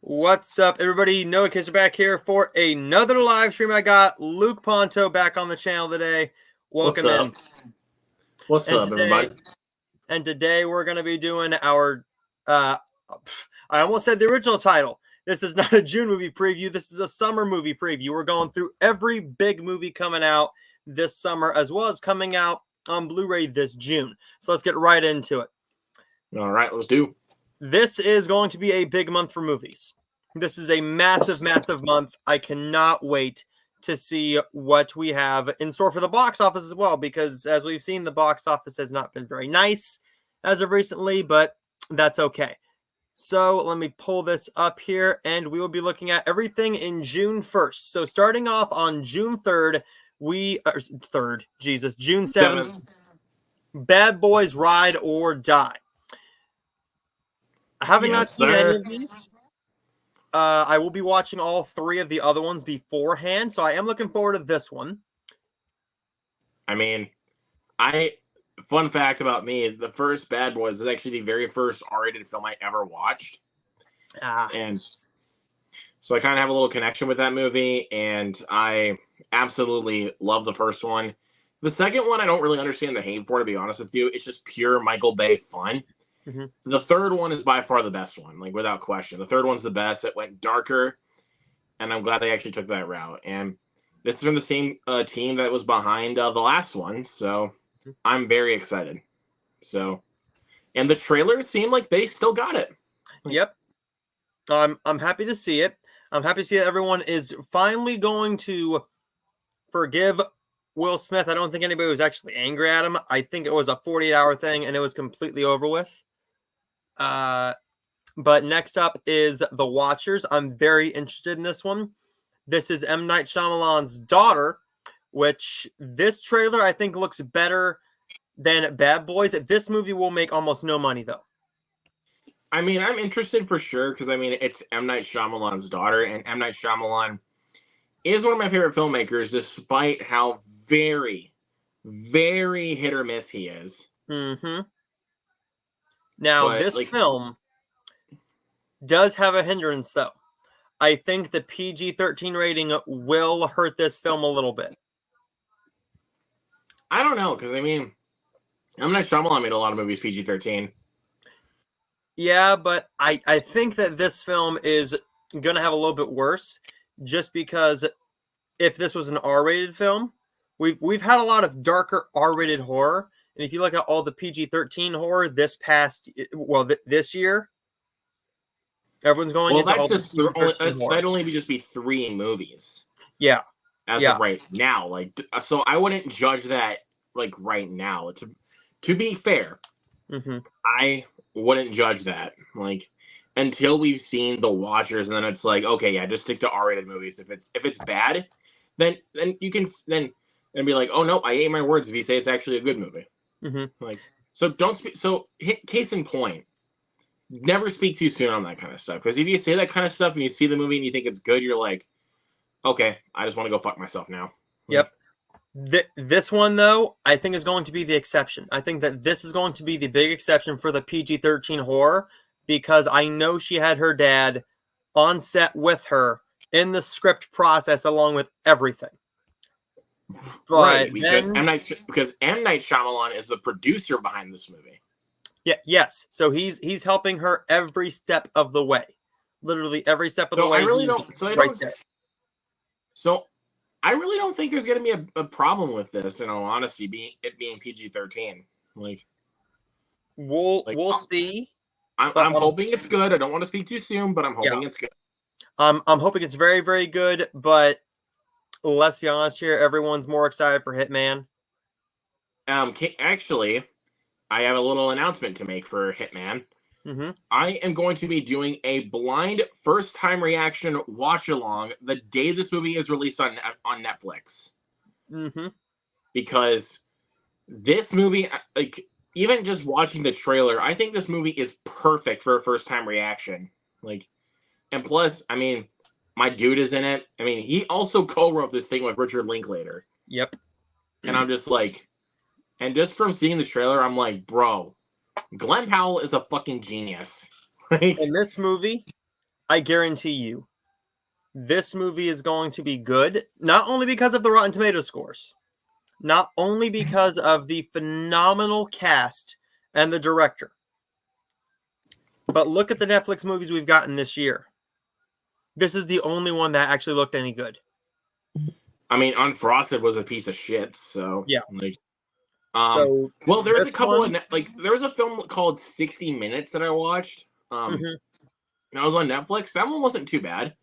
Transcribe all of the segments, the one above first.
What's up, everybody? Noah Kisser back here for another live stream. I got Luke Ponto back on the channel today. What's Welcome up? in. What's And up, everybody? today we're going to be doing our, I almost said the original title. This is not a June movie preview. This is a summer movie preview. We're going through every big movie coming out this summer, as well as coming out on Blu-ray this June. So let's get right into it. All right, let's do. This is going to be a big month for movies. This is a massive, massive month. I cannot wait to see what we have in store for the box office as well, because as we've seen, the box office has not been very nice as of recently, but that's okay. So let me pull this up here, and we will be looking at everything in June 1st. So starting off on June 3rd, June 7th, Bad Boys Ride or Die. Having not seen any of these, I will be watching all three of the other ones beforehand, so I am looking forward to this one. I mean, fun fact about me, the first Bad Boys is actually the very first R-rated film I ever watched. And so I kind of have a little connection with that movie, and I absolutely love the first one. The second one, I don't really understand the hate for, to be honest with you. It's just pure Michael Bay fun. Mm-hmm. The third one is by far the best one, like without question. The third one's the best. It went darker, and I'm glad they actually took that route. And this is from the same team that was behind the last one, so I'm very excited. So, and the trailers seem like they still got it. Yep. I'm happy to see it. I'm happy to see that everyone is finally going to forgive Will Smith. I don't think anybody was actually angry at him. I think it was a 48-hour thing, and it was completely over with. But next up is The Watchers. I'm very interested in this one. This is M. Night Shyamalan's daughter, which this trailer I think looks better than Bad Boys. This movie will make almost no money, though. I mean, I'm interested for sure because, I mean, it's M. Night Shyamalan's daughter, and M. Night Shyamalan is one of my favorite filmmakers, despite how very, very hit or miss he is. Mm-hmm. Now, but, this film does have a hindrance, though. I think the PG-13 rating will hurt this film a little bit. I don't know, because, I mean, M. Night Shyamalan made a lot of movies PG-13. Yeah, but I think that this film is going to have a little bit worse, just because if this was an R-rated film, we've had a lot of darker R-rated horror, and if you look at all the PG-13 horror this year, everyone's going into all that'd only just be 3 movies. Yeah. As of right now. So I wouldn't judge that right now. To be fair, I wouldn't judge that. Until we've seen The Watchers, and then it's like, okay, yeah, just stick to R-rated movies. If it's bad, then you can then be like, oh no, I ate my words if you say it's actually a good movie. So don't speak. So case in point, never speak too soon on that kind of stuff. Because if you say that kind of stuff and you see the movie and you think it's good, you're like, okay, I just want to go fuck myself now. Yep. This one, though, I think is going to be the exception. I think that this is going to be the big exception for the PG-13 horror, because I know she had her dad on set with her in the script process along with everything. But right, because M. Night Shyamalan is the producer behind this movie. Yeah, yes. So he's helping her every step of the way. Literally every step of the way. So I really don't think there's going to be a problem with this, in all honesty, being PG-13. We'll see. I'm hoping it's good. I don't want to speak too soon, but I'm hoping it's good. I'm hoping it's very, very good, but let's be honest here, everyone's more excited for Hitman. Actually, I have a little announcement to make for Hitman. I am going to be doing a blind first-time reaction watch-along the day this movie is released on Netflix. Because this movie, even just watching the trailer, I think this movie is perfect for a first-time reaction. And plus, I mean, my dude is in it. I mean, he also co-wrote this thing with Richard Linklater. Yep. And I'm just like, and just from seeing the trailer, I'm like, bro, Glenn Powell is a fucking genius. In this movie, I guarantee you, this movie is going to be good, not only because of the Rotten Tomato scores, not only because of the phenomenal cast and the director, but look at the Netflix movies we've gotten this year. This is the only one that actually looked any good. I mean, Unfrosted was a piece of shit, so yeah. Like, so well, there's a couple of there was a film called 60 Minutes that I watched. And I was on Netflix. That one wasn't too bad,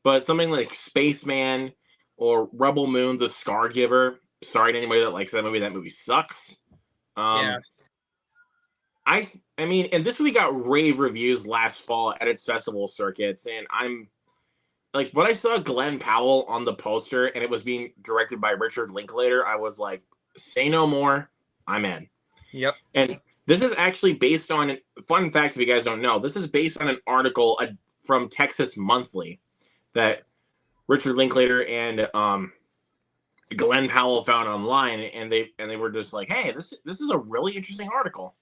but something like Spaceman or Rebel Moon: The Scargiver. Sorry to anybody that likes that movie. That movie sucks. Yeah. I mean, and this movie got rave reviews last fall at its festival circuits, and I'm like, when I saw Glenn Powell on the poster and it was being directed by Richard Linklater, I was like, say no more, I'm in. Yep. And this is actually based on, fun fact if you guys don't know, this is based on an article from Texas Monthly that Richard Linklater and Glenn Powell found online, and they were just like, hey, this is a really interesting article.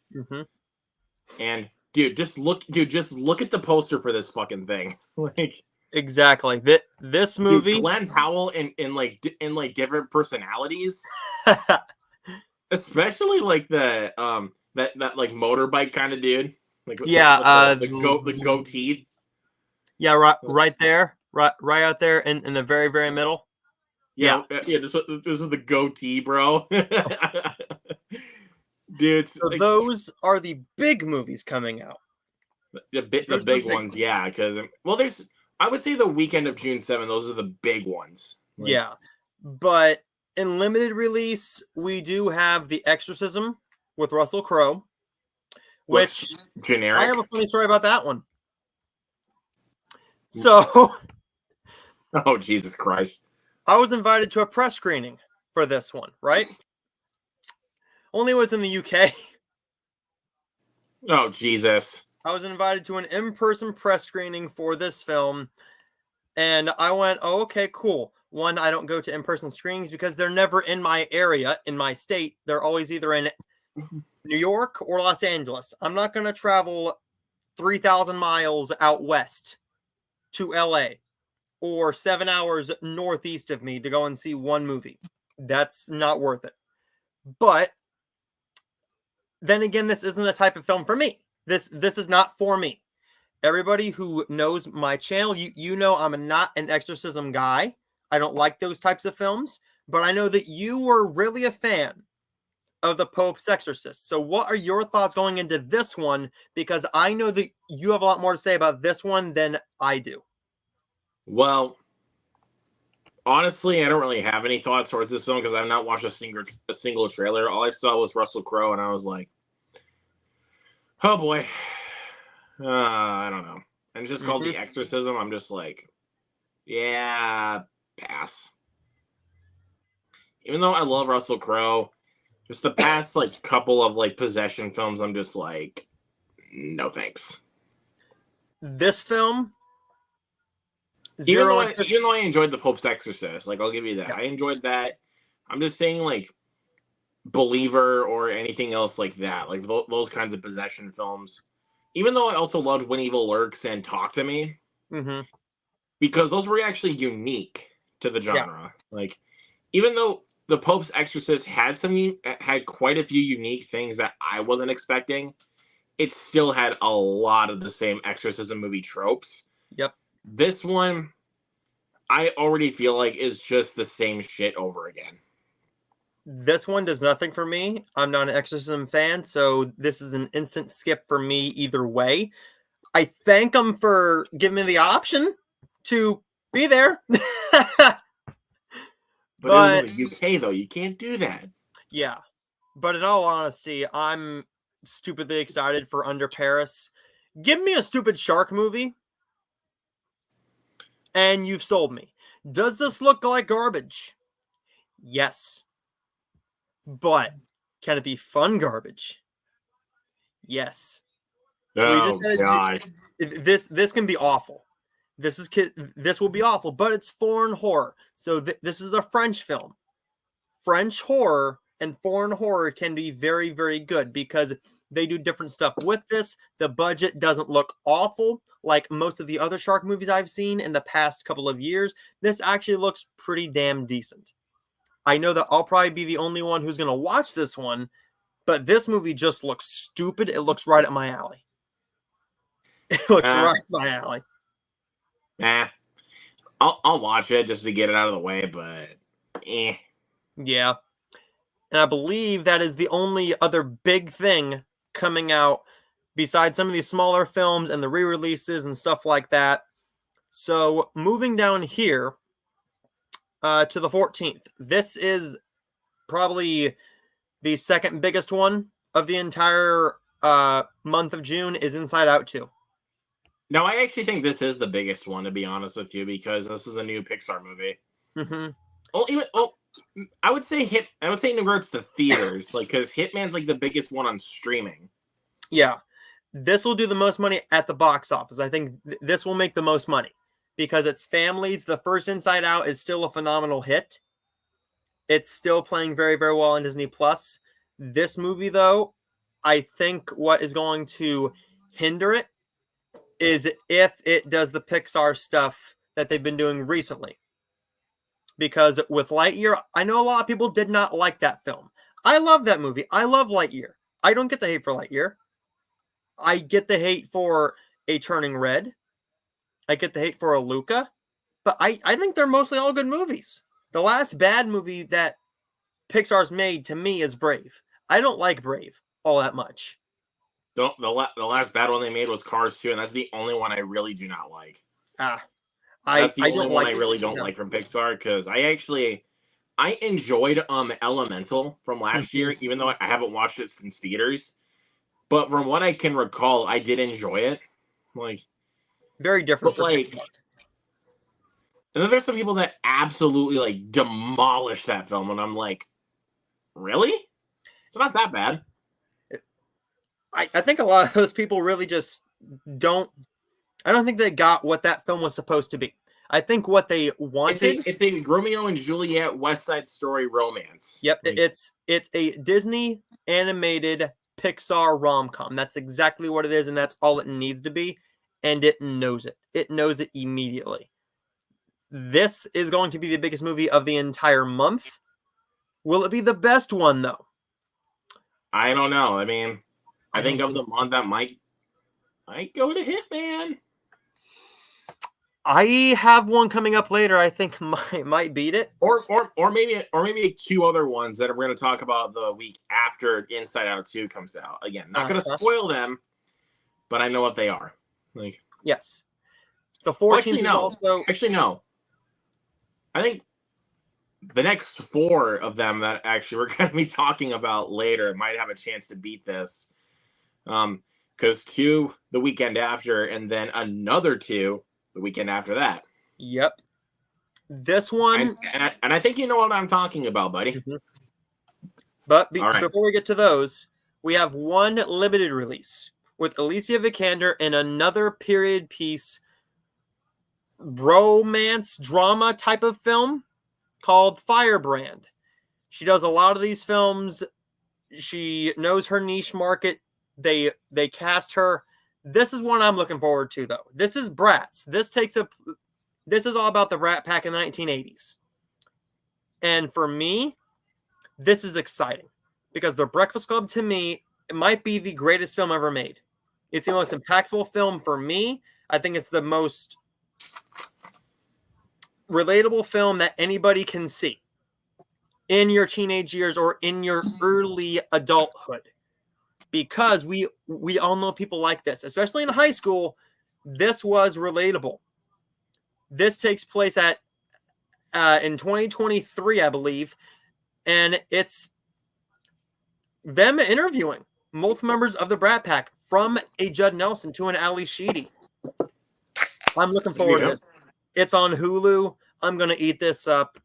And dude, just look at the poster for this fucking thing. Like, exactly. This movie, dude, Glenn Powell in different personalities, especially like the that like motorbike kind of dude. Like, yeah, the goatee. Yeah, right there, right out there in the very, very middle. Yeah. This is the goatee, bro. Dude, so like, those are the big movies coming out. The big ones, yeah. Because I would say the weekend of June 7th. Those are the big ones. Like, yeah, but in limited release, we do have The Exorcism with Russell Crowe, which generic. I have a funny story about that one. So, oh Jesus Christ! I was invited to a press screening for this one, right? Only was in the UK. Oh Jesus! I was invited to an in-person press screening for this film, and I went, "Oh, okay, cool." One, I don't go to in-person screenings because they're never in my area, in my state. They're always either in New York or Los Angeles. I'm not going to travel 3,000 miles out west to LA or 7 hours northeast of me to go and see one movie. That's not worth it. But then again, this isn't a type of film for me. This is not for me. Everybody who knows my channel, you know I'm not an exorcism guy. I don't like those types of films, but I know that you were really a fan of The Pope's Exorcist. So what are your thoughts going into this one? Because I know that you have a lot more to say about this one than I do. Well, honestly, I don't really have any thoughts towards this film because I've not watched a single trailer. All I saw was Russell Crowe, and I was like, oh boy. I don't know. And it's just called The Exorcism. I'm just like, yeah, pass. Even though I love Russell Crowe, just the past like couple of like possession films, I'm just like, no thanks. This film, even though I enjoyed The Pope's Exorcist, like I'll give you that. Yeah. I enjoyed that. I'm just saying like Believer or anything else like that, like those kinds of possession films. Even though I also loved When Evil Lurks and Talk to Me, because those were actually unique to the genre. Yeah. Like, even though The Pope's Exorcist had quite a few unique things that I wasn't expecting, it still had a lot of the same exorcism movie tropes. Yep. This one, I already feel like is just the same shit over again. This one does nothing for me. I'm not an exorcism fan, so this is an instant skip for me either way. I thank them for giving me the option to be there. But in the UK, though, you can't do that. Yeah. But in all honesty, I'm stupidly excited for Under Paris. Give me a stupid shark movie, and you've sold me. Does this look like garbage? Yes. But can it be fun garbage? Yes. Oh, God. This can be awful. This will be awful, but it's foreign horror. So this is a French film. French horror and foreign horror can be very, very good because They do different stuff with this. The budget doesn't look awful like most of the other shark movies I've seen in the past couple of years. This actually looks pretty damn decent. I know that I'll probably be the only one who's going to watch this one, but this movie just looks stupid. It looks right up my alley. It looks right up my alley. I'll watch it just to get it out of the way, but Yeah. And I believe that is the only other big thing coming out besides some of these smaller films and the re-releases and stuff like that. So moving down here to the 14th. This is probably the second biggest one of the entire month of June is Inside Out 2. No, I actually think this is the biggest one, to be honest with you, because this is a new Pixar movie. Mm-hmm. I would say in regards to theaters, like, because Hitman's like the biggest one on streaming. Yeah, this will do the most money at the box office. I think this will make the most money because it's families. The first Inside Out is still a phenomenal hit. It's still playing very, very well on Disney Plus. This movie, though, I think what is going to hinder it is if it does the Pixar stuff that they've been doing recently. Because with Lightyear, I know a lot of people did not like that film. I love that movie. I love Lightyear. I don't get the hate for Lightyear. I get the hate for A Turning Red. I get the hate for a Luca. But I think they're mostly all good movies. The last bad movie that Pixar's made, to me, is Brave. I don't like Brave all that much. The last bad one they made was Cars 2, and that's the only one I really do not like. That's the only one I really don't like from Pixar, because I enjoyed Elemental from last year, even though I haven't watched it since theaters. But from what I can recall, I did enjoy it. Like, very different. Like, and then there's some people that absolutely like demolish that film, and I'm like, really? It's not that bad. I think a lot of those people really just don't. I don't think they got what that film was supposed to be. I think what they wanted. It's a Romeo and Juliet West Side Story romance. Yep, like, it's a Disney animated Pixar rom-com. That's exactly what it is, and that's all it needs to be. And it knows it. It knows it immediately. This is going to be the biggest movie of the entire month. Will it be the best one, though? I don't know. I mean, I think of the month that might go to Hitman. I have one coming up later. I think might beat it, or maybe two other ones that we're going to talk about the week after Inside Out 2 comes out. Again, not going to spoil them, but I know what they are. Like, yes, the 14th Actually, no. I think the next four of them that actually we're going to be talking about later might have a chance to beat this. Because 2 the weekend after, and then another 2 the weekend after that. Yep. This one... And I think you know what I'm talking about, buddy. Mm-hmm. But before we get to those, we have one limited release with Alicia Vikander in another period piece romance drama type of film called Firebrand. She does a lot of these films. She knows her niche market. They cast her. This is one I'm looking forward to, though. This is Bratz. This is all about the Rat Pack in the 1980s. And for me, this is exciting because The Breakfast Club, to me, it might be the greatest film ever made. It's the most impactful film for me. I think it's the most relatable film that anybody can see in your teenage years or in your early adulthood. Because we all know people like this, especially in high school. This was relatable. This takes place in 2023, I believe, and it's them interviewing multiple members of the Brat Pack, from a Judd Nelson to an Ali Sheedy. I'm looking forward to this. It's on Hulu. I'm gonna eat this up.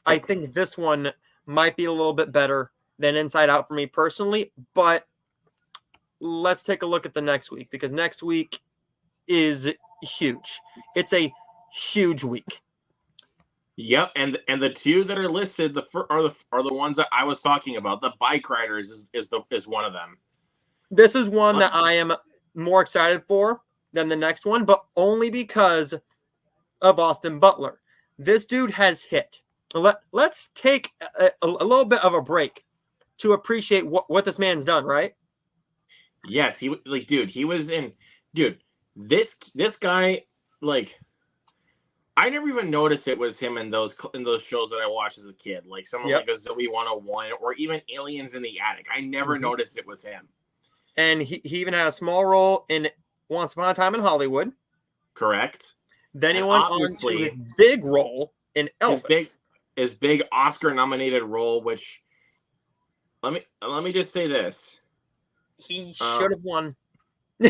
I think this one might be a little bit better than Inside Out for me personally, but let's take a look at the next week, because next week is huge. It's a huge week. Yep, and the 2 that are listed are the ones that I was talking about. The Bike Riders is one of them. This is one that I am more excited for than the next one, but only because of Austin Butler. This dude has hit. Let's take a little bit of a break to appreciate what this man's done, right? Yes, he was in, this guy, like, I never even noticed it was him in those shows that I watched as a kid, like something like a Zoe 101 or even Aliens in the Attic. I never noticed it was him. And he even had a small role in Once Upon a Time in Hollywood. Correct. Then he went on to his big role in Elvis. His big Oscar-nominated role, which let me just say this. He should have won.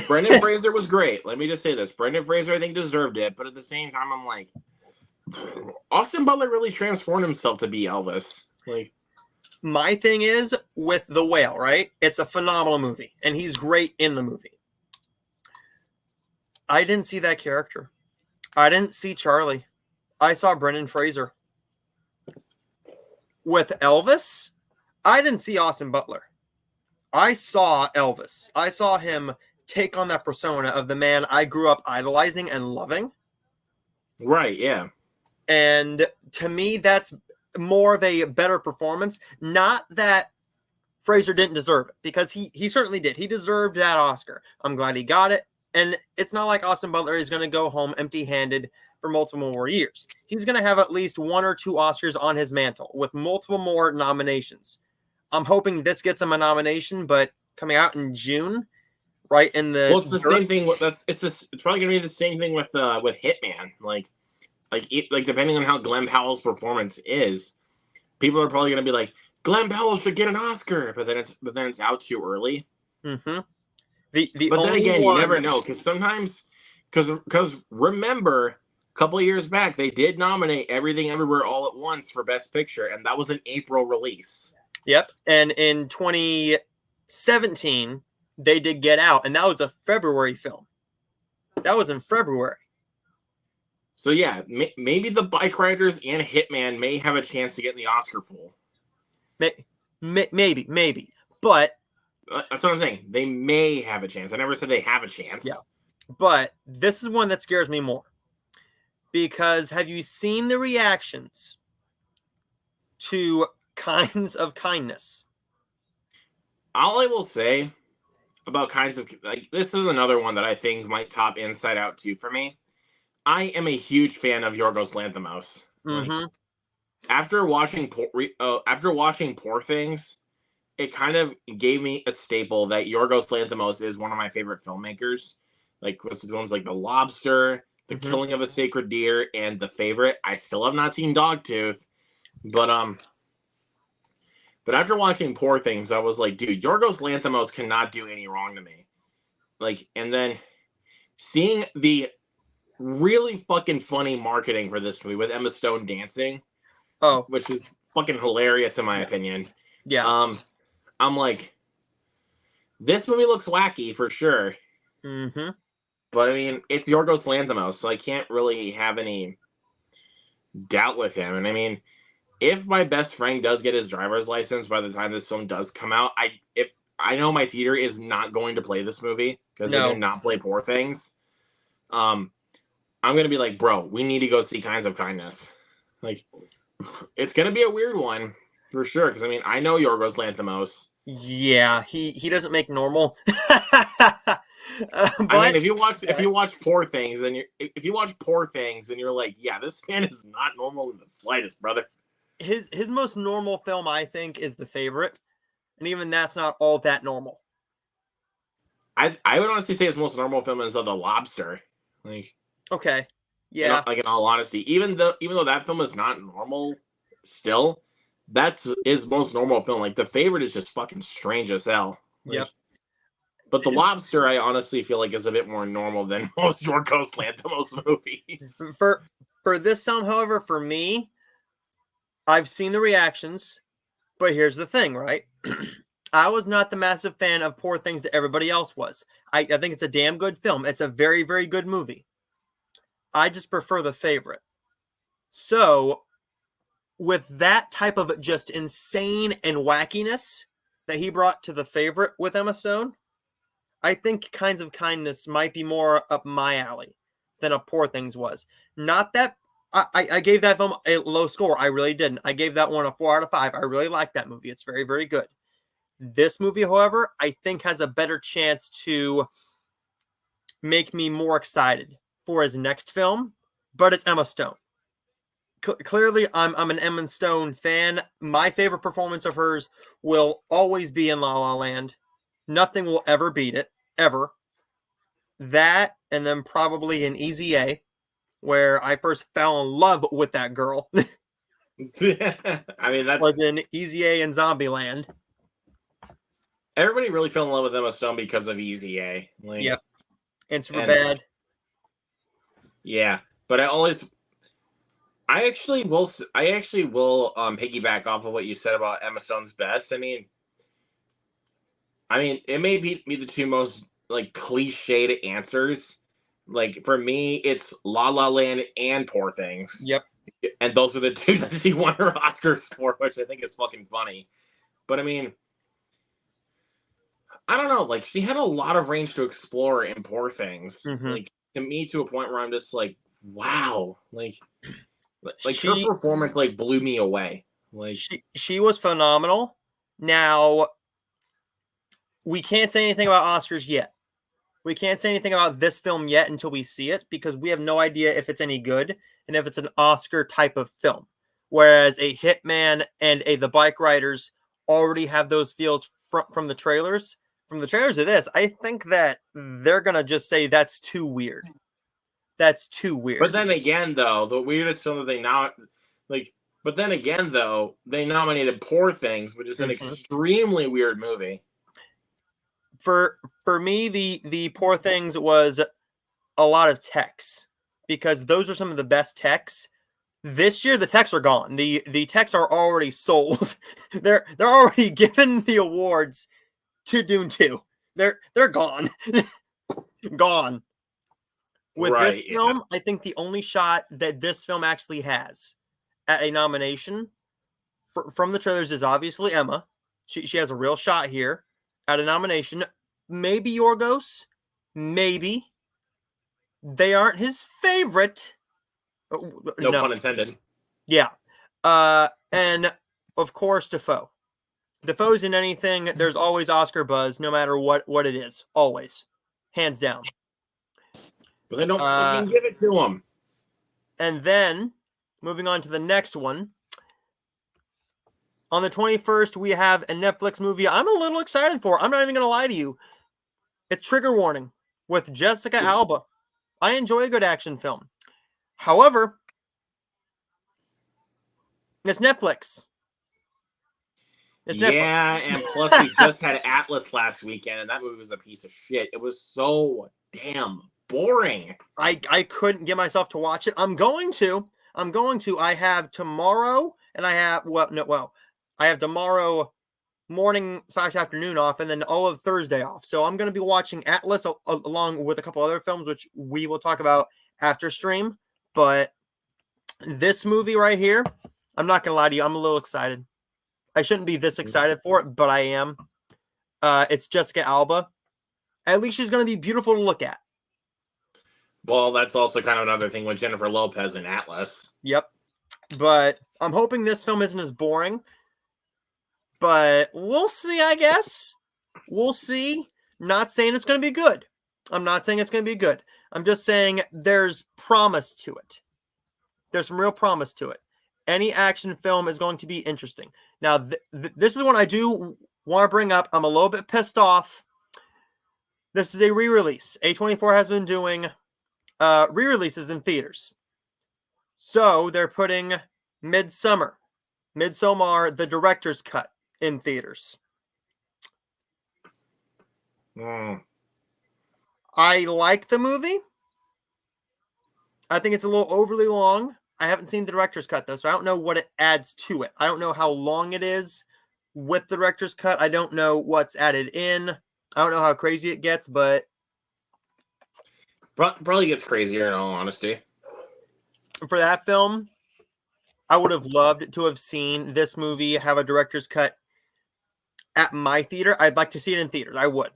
Brendan Fraser was great. Let me just say this. Brendan Fraser, I think, deserved it. But at the same time, I'm like, Austin Butler really transformed himself to be Elvis. Like, my thing is with The Whale, right? It's a phenomenal movie, and he's great in the movie. I didn't see that character. I didn't see Charlie. I saw Brendan Fraser. With Elvis, I didn't see Austin Butler. I saw Elvis. I saw him take on that persona of the man I grew up idolizing and loving. Right, yeah. And to me, that's more of a better performance. Not that Fraser didn't deserve it, because he certainly did. He deserved that Oscar. I'm glad he got it. And it's not like Austin Butler is going to go home empty-handed for multiple more years. He's going to have at least 1 or 2 Oscars on his mantle with multiple more nominations. I'm hoping this gets him a nomination, but coming out in June, right in the it's the same thing. It's probably going to be the same thing with Hitman. Like depending on how Glenn Powell's performance is, people are probably going to be like, Glenn Powell should get an Oscar, but then it's out too early. Mm-hmm. But then again, you never know, because sometimes, because remember, a couple of years back, they did nominate Everything Everywhere All at Once for Best Picture, and that was an April release. Yep, and in 2017, they did Get Out, and that was a February film. That was in February. So yeah, maybe the Bike Riders and Hitman may have a chance to get in the Oscar pool. Maybe, but that's what I'm saying. They may have a chance. I never said they have a chance. Yeah, but this is one that scares me more, because have you seen the reactions to Kinds of Kindness? All I will say about Kinds of, like, this is another one that I think might top Inside Out 2 for me. I am a huge fan of Yorgos Lanthimos. Mm-hmm. Like, after watching Poor Things, it kind of gave me a staple that Yorgos Lanthimos is one of my favorite filmmakers. Like, ones like The Lobster, The Killing of a Sacred Deer, and The Favorite. I still have not seen Dogtooth, but after watching Poor Things, I was like, dude, Yorgos Lanthimos cannot do any wrong to me. Like, and then seeing the really fucking funny marketing for this movie with Emma Stone dancing, which is fucking hilarious in my opinion. Yeah. I'm like, this movie looks wacky for sure. Mm-hmm. But I mean, it's Yorgos Lanthimos, so I can't really have any doubt with him. And I mean, if my best friend does get his driver's license by the time this film does come out, I know my theater is not going to play this movie because they did not play Poor Things. I'm gonna be like, bro, we need to go see Kinds of Kindness. Like, it's gonna be a weird one for sure, because I mean, I know Yorgos Lanthimos. Yeah, he doesn't make normal. I mean, if you watch Poor Things, and if you watch Poor Things, and you're like, yeah, this man is not normal in the slightest, brother. His most normal film, I think, is The Favorite, and even that's not all that normal. I would honestly say his most normal film is The Lobster. Like, okay, yeah. Like, in all honesty, even though that film is not normal, still, that's his most normal film. Like, The Favorite is just fucking strange as hell. Like, yep. But The Lobster, I honestly feel like is a bit more normal than most Yorgos Lanthimos movies. For this film, however, for me, I've seen the reactions, but here's the thing, right? I was not the massive fan of Poor Things that everybody else was. I think it's a damn good film. It's a very, very good movie. I just prefer The Favorite. So, with that type of just insane and wackiness that he brought to The Favorite with Emma Stone, I think Kinds of Kindness might be more up my alley than a Poor Things was. Not that I gave that film a low score. I really didn't. I gave that one a 4 out of 5. I really like that movie. It's very, very good. This movie, however, I think has a better chance to make me more excited for his next film, but it's Emma Stone. Clearly, I'm an Emma Stone fan. My favorite performance of hers will always be in La La Land. Nothing will ever beat it, ever. That, and then probably in Easy A, where I first fell in love with that girl. I mean, that was in Easy A and Zombieland. Everybody really fell in love with Emma Stone because of Easy A. Yep. And Superbad. Yeah, but I actually will piggyback off of what you said about Emma Stone's best. I mean, it may be the two most cliched answers. For me, it's La La Land and Poor Things. Yep. And those are the two that she won her Oscars for, which I think is fucking funny. But I mean, I don't know. She had a lot of range to explore in Poor Things. Mm-hmm. To me, to a point where I'm just wow. Her performance blew me away. She was phenomenal. Now, we can't say anything about Oscars yet. We can't say anything about this film yet until we see it, because we have no idea if it's any good and if it's an Oscar type of film. Whereas a Hitman and The Bike Riders already have those feels from the trailers. From the trailers of this, I think that they're going to just say that's too weird. That's too weird. But then again, though, the weirdest film that they but then again, though, they nominated Poor Things, which is an extremely weird movie. For me, the Poor Things was a lot of techs, because those are some of the best techs. This year, the techs are gone. The techs are already sold. They're already given the awards to Dune 2. They're gone. Gone. With this film, I think the only shot that this film actually has at a nomination from the trailers is obviously Emma. She has a real shot here at a nomination. Maybe Yorgos. Maybe. They aren't his favorite. No pun intended. Yeah. And, of course, Dafoe. Dafoe's in anything, there's always Oscar buzz, no matter what it is. Always. Hands down. But they don't fucking give it to him. And then, moving on to the next one. On the 21st, we have a Netflix movie I'm a little excited for. I'm not even going to lie to you. It's Trigger Warning with Jessica Alba. I enjoy a good action film. However, it's Netflix. Yeah, and plus we just had Atlas last weekend, and that movie was a piece of shit. It was so damn boring. I couldn't get myself to watch it. I'm going to. I have tomorrow, and I have tomorrow morning / afternoon off, and then all of Thursday off. So I'm going to be watching Atlas along with a couple other films, which we will talk about after stream. But this movie right here, I'm not going to lie to you, I'm a little excited. I shouldn't be this excited for it, but I am. It's Jessica Alba. At least she's going to be beautiful to look at. Well, that's also kind of another thing with Jennifer Lopez and Atlas. Yep. But I'm hoping this film isn't as boring. But we'll see, I guess. We'll see. Not saying it's going to be good. I'm not saying it's going to be good. I'm just saying there's promise to it. There's some real promise to it. Any action film is going to be interesting. Now, this is one I do want to bring up. I'm a little bit pissed off. This is a re-release. A24 has been doing re-releases in theaters. So they're putting Midsommar, the director's cut, in theaters. I like the movie. I think it's a little overly long. I haven't seen the director's cut, though, so I don't know what it adds to it. I don't know how long it is with the director's cut. I don't know what's added in. I don't know how crazy it gets, but... Probably gets crazier, in all honesty. For that film, I would have loved to have seen this movie have a director's cut at my theater. I'd like to see it in theaters. I would.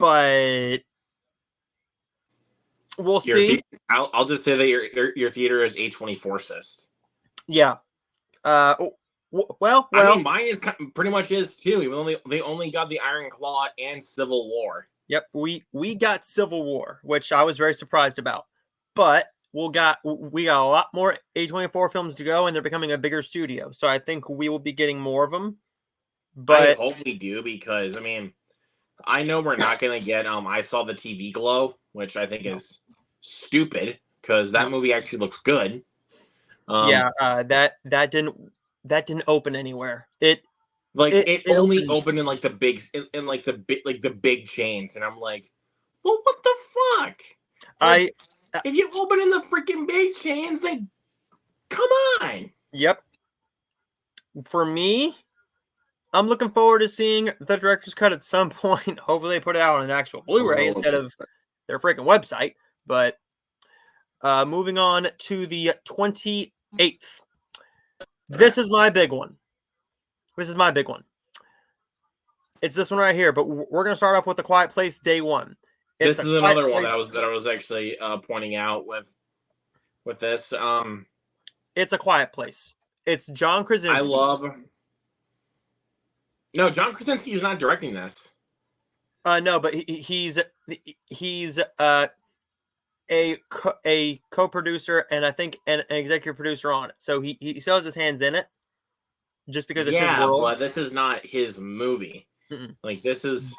but we'll see. I'll just say that your theater is A24 cyst. Yeah. Well. I mean, mine is pretty much is too. Even though they only got the Iron Claw and Civil War. Yep, we got Civil War, which I was very surprised about. But we got a lot more A24 films to go, and they're becoming a bigger studio. So I think we will be getting more of them. But I hope we do, because I mean, I know we're not gonna get I Saw the TV Glow, which I think is stupid because that movie actually looks good. That didn't open anywhere. It only opened in like the big in like the big chains, and I'm like, well, what the fuck? If you open in the freaking big chains, then come on. Yep. For me, I'm looking forward to seeing the director's cut at some point. Hopefully, they put it out on an actual Blu-ray instead of their freaking website. But moving on to the 28th. This is my big one. It's this one right here. But we're gonna start off with A Quiet Place Day One. This is another one that I was actually pointing out with this. It's A Quiet Place. It's John Krasinski. No, John Krasinski is not directing this. No, but he's a co-producer and I think an executive producer on it. So he still has his hands in it, just because it's his world. But this is not his movie. Mm-mm. Like this is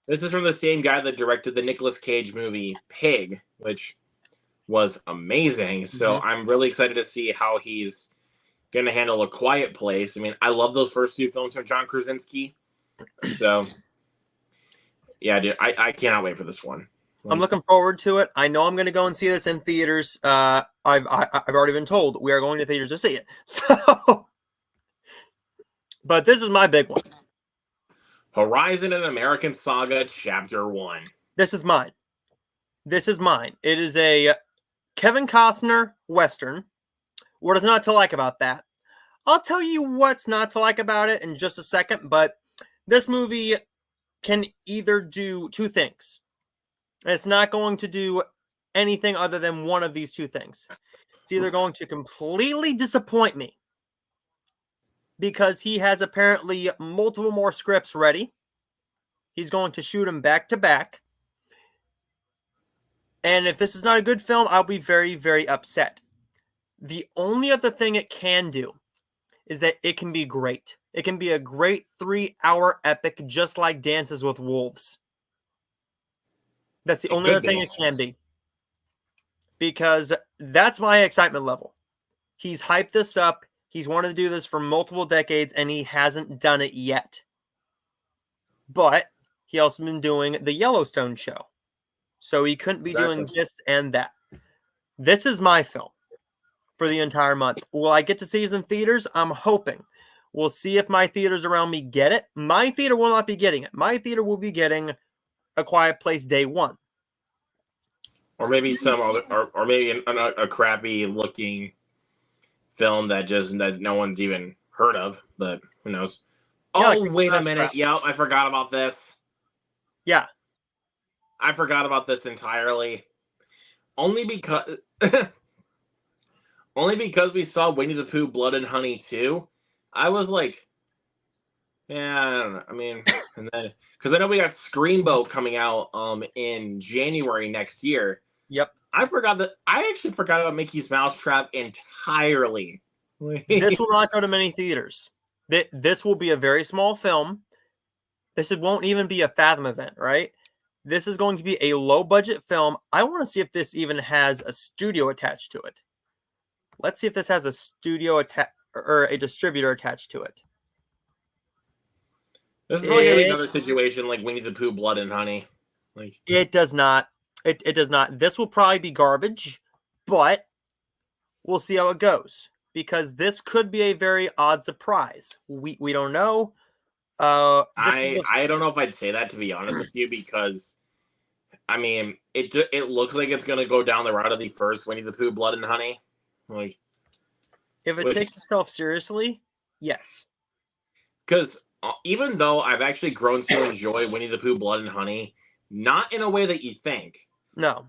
This from the same guy that directed the Nicolas Cage movie Pig, which was amazing. So I'm really excited to see how he's going to handle A Quiet Place. I mean, I love those first two films from John Krasinski. So, yeah, dude, I cannot wait for this one. I'm looking forward to it. I know I'm going to go and see this in theaters. I've already been told we are going to theaters to see it. So, but this is my big one. Horizon: An American Saga, Chapter 1. This is mine. It is a Kevin Costner Western. What is not to like about that? I'll tell you what's not to like about it in just a second, but this movie can either do two things. It's not going to do anything other than one of these two things. It's either going to completely disappoint me because he has apparently multiple more scripts ready. He's going to shoot them back to back. And if this is not a good film, I'll be very, very upset. The only other thing it can do is that it can be great. It can be a great 3-hour epic, just like Dances with Wolves. That's the only other thing it can be. Because that's my excitement level. He's hyped this up. He's wanted to do this for multiple decades, and he hasn't done it yet. But he also been doing the Yellowstone show. So he couldn't be doing this and that. This is my film for the entire month. Will I get to see it in theaters? I'm hoping. We'll see if my theaters around me get it. My theater will not be getting it. My theater will be getting A Quiet Place Day One. Or maybe some other, or maybe a crappy looking film that no one's even heard of, but who knows? Yeah, oh, like wait a minute. Yep, I forgot about this. Yeah. I forgot about this entirely. Only because we saw Winnie the Pooh Blood and Honey 2. I was like, yeah, I don't know. I mean, and then because I know we got Screamboat coming out in January next year. Yep. I actually forgot about Mickey's Mousetrap entirely. This will not go to many theaters. This will be a very small film. This won't even be a Fathom event, right? This is going to be a low-budget film. I want to see if this even has a studio attached to it. Let's see if this has a studio or a distributor attached to it. This is probably going to be another situation like Winnie the Pooh Blood and Honey. It does not. It does not. This will probably be garbage, but we'll see how it goes. Because this could be a very odd surprise. We don't know. I don't know if I'd say that, to be honest with you, because I mean it looks like it's gonna go down the route of the first Winnie the Pooh Blood and Honey. If it takes itself seriously, yes. Because even though I've actually grown to enjoy Winnie the Pooh Blood and Honey, not in a way that you think. No.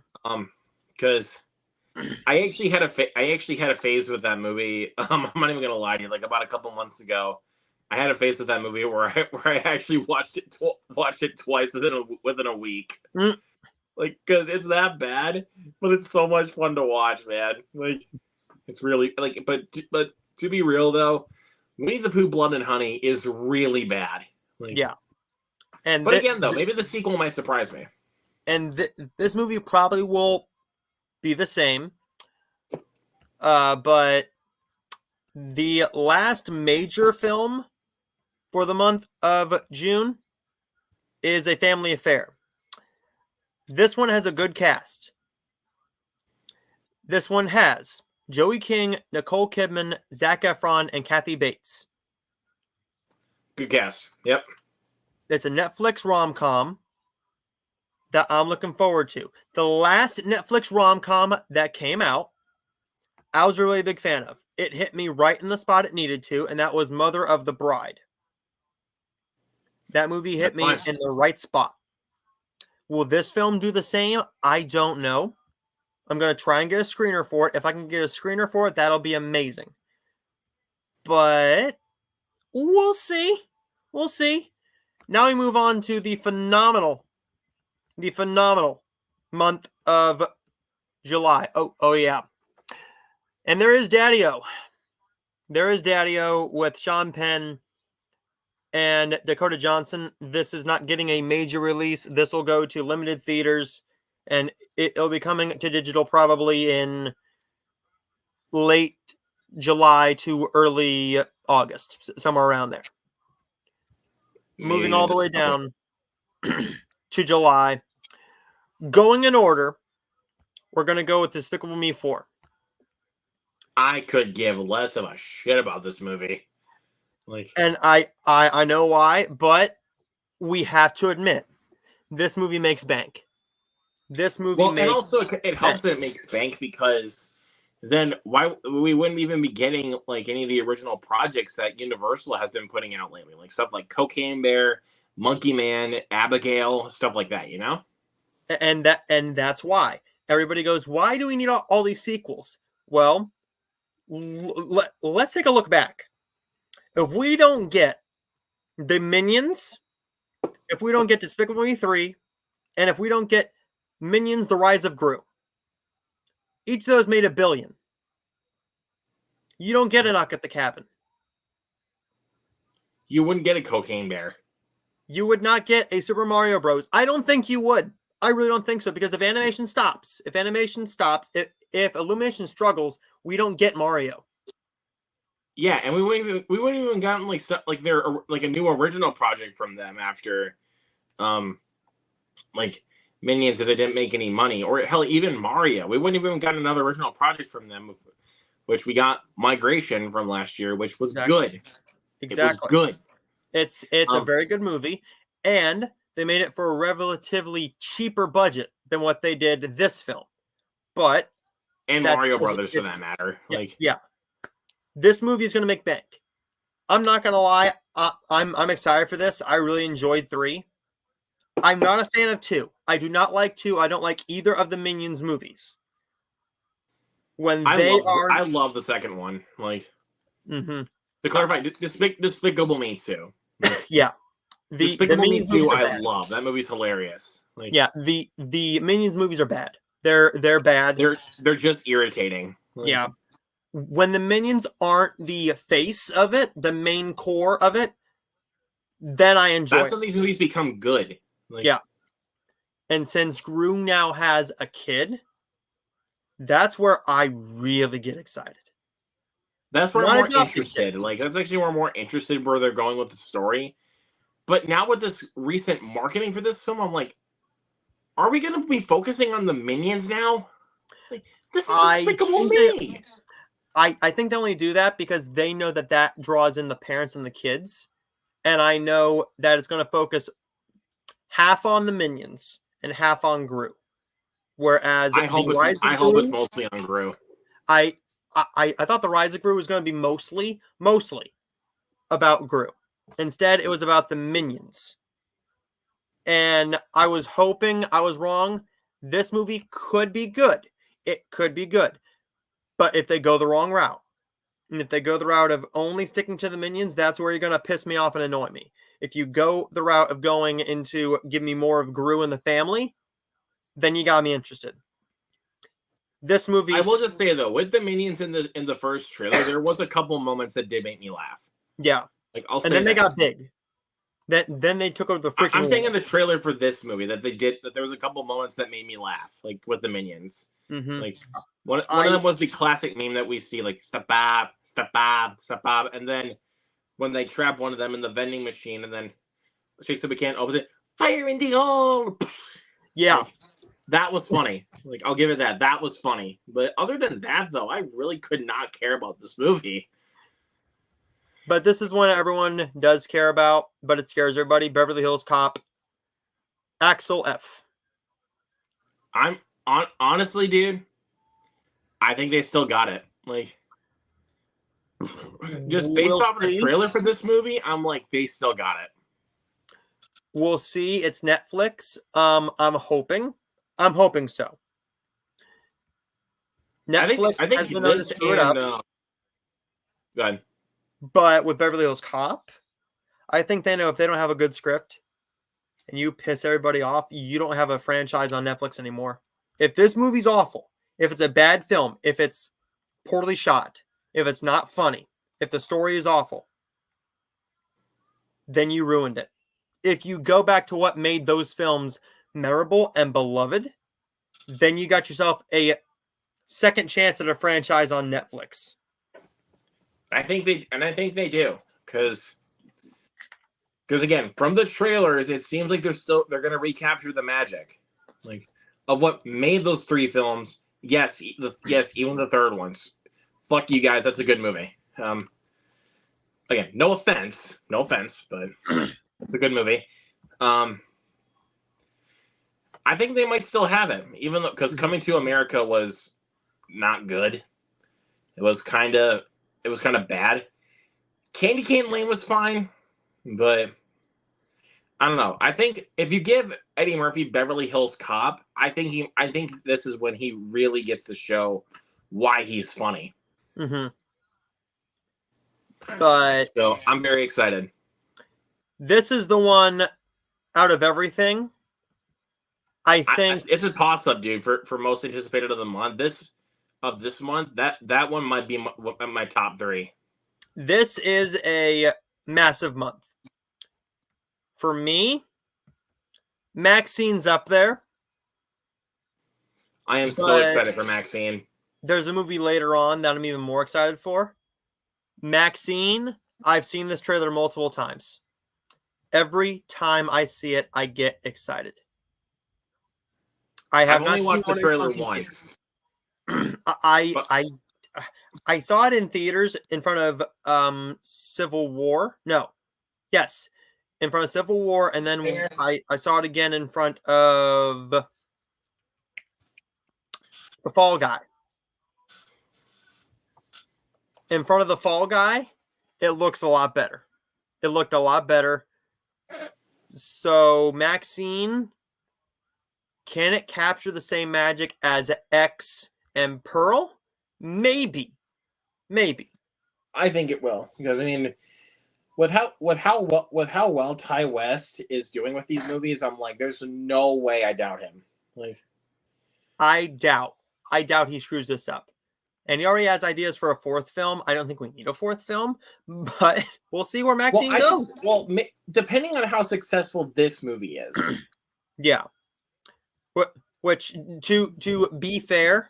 Because I actually had a phase with that movie. I'm not even gonna lie to you. Like about a couple months ago, I had a phase with that movie where I actually watched it twice within a week. Mm. Like, because it's that bad, but it's so much fun to watch, man. Like, it's really like, but to be real though, Winnie the Pooh: Blood and Honey is really bad. Like, yeah. And but again, though, maybe the sequel might surprise me. And this movie probably will be the same. But the last major film for the month of June is A Family Affair. This one has a good cast. This one has Joey King, Nicole Kidman, Zac Efron, and Kathy Bates. Good cast. Yep. It's a Netflix rom-com that I'm looking forward to. The last Netflix rom-com that came out, I was a really big fan of. It hit me right in the spot it needed to, and that was Mother of the Bride. That movie hit me in the right spot. Will this film do the same? I don't know. I'm going to try and get a screener for it. If I can get a screener for it, that'll be amazing. But we'll see. We'll see. Now we move on to the phenomenal month of July. Oh yeah. And there is Daddy-O. There is Daddy-O with Sean Penn and Dakota Johnson. This is not getting a major release. This will go to limited theaters, and it'll be coming to digital probably in late July to early August, somewhere around there. Moving all the way down to July. Going in order, we're going to go with Despicable Me 4. I could give less of a shit about this movie. And I know why, but we have to admit, this movie makes bank. This movie makes and also it helps that it makes bank, because then why we wouldn't even be getting like any of the original projects that Universal has been putting out lately, like stuff like Cocaine Bear, Monkey Man, Abigail, stuff like that, you know? And that's why everybody goes, why do we need all these sequels? Well, let's take a look back. If we don't get the Minions, if we don't get Despicable Me 3, and if we don't get Minions: The Rise of Gru, each of those made $1 billion. You don't get a Knock at the Cabin. You wouldn't get a Cocaine Bear. You would not get a Super Mario Bros. I don't think you would. I really don't think so, because if animation stops, if Illumination struggles, we don't get Mario. Yeah, and we wouldn't even gotten like stuff like their like a new original project from them after, like Minions, if they didn't make any money, or hell, even Mario. We wouldn't even gotten another original project from them, which we got Migration from last year, which was good. Exactly. It was good. It's a very good movie, and they made it for a relatively cheaper budget than what they did this film. But Mario Brothers, for that matter. Yeah. This movie is going to make bank. I'm not going to lie. I'm excited for this. I really enjoyed 3. I'm not a fan of 2. I do not like 2. I don't like either of the Minions movies. I love the second one. To clarify, Despicable Me 2. Yeah. Despicable Me 2 I love. That movie's hilarious. The Minions movies are bad. They're bad. They're just irritating. Yeah. When the Minions aren't the face of it, the main core of it, then I enjoy it. That's when these movies become good. Yeah. And since Gru now has a kid, that's where I really get excited. That's where I'm more interested. That's actually where I'm more interested where they're going with the story. But now with this recent marketing for this film, I'm like, are we going to be focusing on the Minions now? This is Despicable Me. I think they only do that because they know that draws in the parents and the kids. And I know that it's going to focus half on the Minions and half on Gru. Whereas I hope it's mostly on Gru. I thought the Rise of Gru was going to be mostly about Gru. Instead, it was about the Minions. And I was hoping I was wrong. This movie could be good. It could be good. But if they go the wrong route, and if they go the route of only sticking to the Minions, that's where you're going to piss me off and annoy me. If you go the route of going into give me more of Gru and the family, then you got me interested. This movie, I will just say though, with the Minions in the first trailer, there was a couple moments that did make me laugh. Yeah, like I'll say and then that. they got big. Then they took over the freaking. I'm saying in the trailer for this movie that there was a couple moments that made me laugh, like with the Minions. Mm-hmm. Like one of them was the classic meme that we see, like step bob, and then when they trap one of them in the vending machine, and then shakes up a can, opens it, fire in the hole. Yeah, like, that was funny. Like I'll give it that. That was funny. But other than that, though, I really could not care about this movie. But this is one everyone does care about, but it scares everybody. Beverly Hills Cop, Axel F. Honestly, dude, I think they still got it. Like, just based off the trailer for this movie, I'm like, they still got it. We'll see. It's Netflix. I'm hoping so. Netflix I think has been known to screw it up. Go ahead. But with Beverly Hills Cop, I think they know if they don't have a good script and you piss everybody off, you don't have a franchise on Netflix anymore. If this movie's awful, if it's a bad film, if it's poorly shot, if it's not funny, if the story is awful, then you ruined it. If you go back to what made those films memorable and beloved, then you got yourself a second chance at a franchise on Netflix. I think they do, because again, from the trailers, it seems like they're going to recapture the magic, like, of what made those three films. Yes, even the third ones. Fuck you guys, that's a good movie. Again, no offense, but it's a good movie. I think they might still have it, even though, because Coming to America was not good. It was kind of bad. Candy Cane Lane was fine, but I don't know. I think if you give Eddie Murphy Beverly Hills Cop, I think this is when he really gets to show why he's funny. Mm-hmm. But so I'm very excited. This is the one out of everything. I think it's a toss-up, dude, for most anticipated of the month. This month, that one might be my top 3. This is a massive month. For me, Maxine's up there. I am so excited for Maxine. There's a movie later on that I'm even more excited for. Maxine, I've seen this trailer multiple times. Every time I see it, I get excited. I've only watched the trailer once. I saw it in theaters in front of Civil War. No. Yes. In front of Civil War, and then I saw it again in front of The Fall Guy. In front of The Fall Guy, it looks a lot better. It looked a lot better. So, Maxine, can it capture the same magic as X and Pearl? Maybe. I think it will, because I mean, with how well Ty West is doing with these movies, I'm like, there's no way I doubt him. Like, I doubt he screws this up. And he already has ideas for a 4th film. I don't think we need a 4th film, but we'll see where Maxine goes. Depending on how successful this movie is. Yeah. Which, to be fair,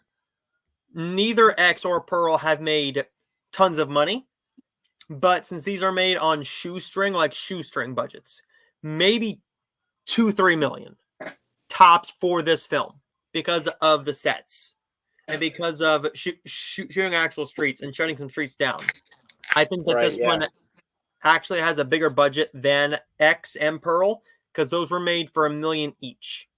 neither X or Pearl have made tons of money. But since these are made on shoestring budgets, maybe $2-3 million tops for this film because of the sets and because of shooting actual streets and shutting some streets down. I think that this one actually has a bigger budget than X and Pearl because those were made for $1 million each.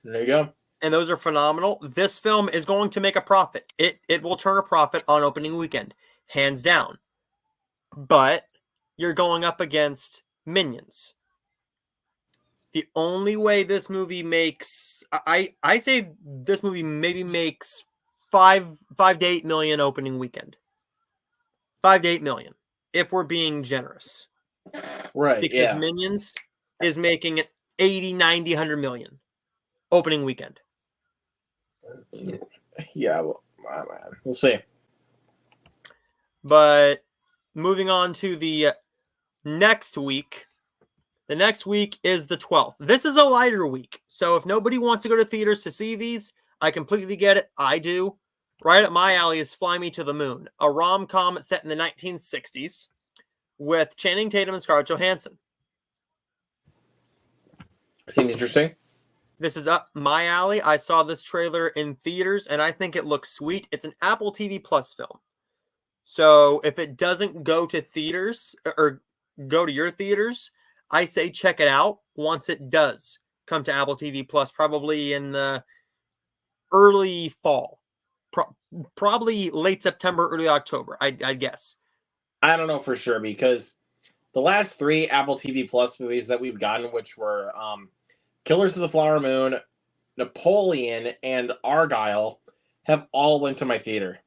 There you go. And those are phenomenal. This film is going to make a profit. It will turn a profit on opening weekend. Hands down. But you're going up against Minions. The only way this movie makes, I say this movie maybe makes 5 to 8 million opening weekend. 5 to 8 million, if we're being generous. Right, because Minions is making it 80, 90, 100 million opening weekend. Yeah, well, we'll see. But moving on to the next week. The next week is the 12th. This is a lighter week. So if nobody wants to go to theaters to see these, I completely get it. I do. Right up my alley is Fly Me to the Moon, a rom-com set in the 1960s with Channing Tatum and Scarlett Johansson. Seems interesting. This is up my alley. I saw this trailer in theaters, and I think it looks sweet. It's an Apple TV Plus film. So if it doesn't go to theaters or go to your theaters, I say check it out once it does come to Apple TV Plus, probably in the early fall. Probably late September, early October, I'd guess. I don't know for sure because the last 3 Apple TV Plus movies that we've gotten, which were Killers of the Flower Moon, Napoleon, and Argyle, have all went to my theater.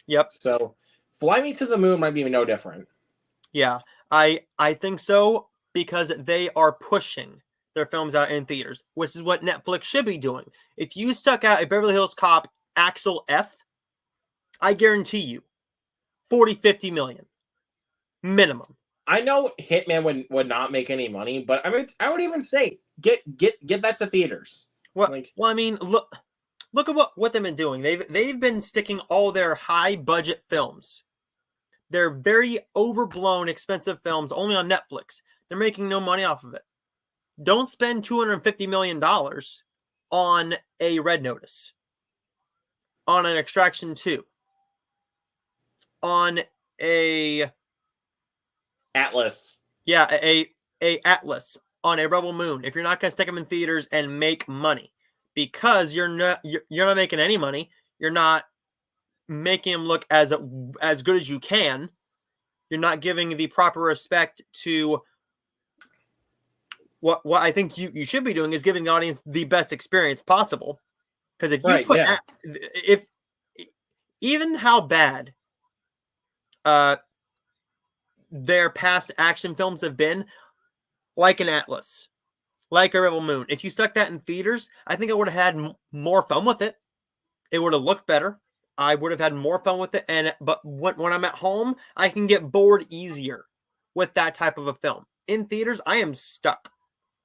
Yep. So Fly Me to the Moon might be no different. Yeah, I think so because they are pushing their films out in theaters, which is what Netflix should be doing. If you stuck out a Beverly Hills Cop Axel F, I guarantee you 40, 50 million minimum. I know Hitman would not make any money, but I mean, I would even say get that to theaters. Well, I mean, look at what they've been doing. They've been sticking all their high budget films, their very overblown expensive films, only on Netflix. They're making no money off of it. Don't spend $250 million on a Red Notice, on an Extraction 2, on a Atlas. Yeah, a Atlas, on a Rebel Moon. If you're not going to stick them in theaters and make money, because you're not making any money, you're not making them look as good as you can. You're not giving the proper respect to what I think you should be doing is giving the audience the best experience possible. Because if you put if even how bad their past action films have been, like an Atlas, like a Rebel Moon, if you stuck that in theaters, I think I would have had more fun with it. It would have looked better. I would have had more fun with it. But when I'm at home, I can get bored easier with that type of a film. In theaters, I am stuck.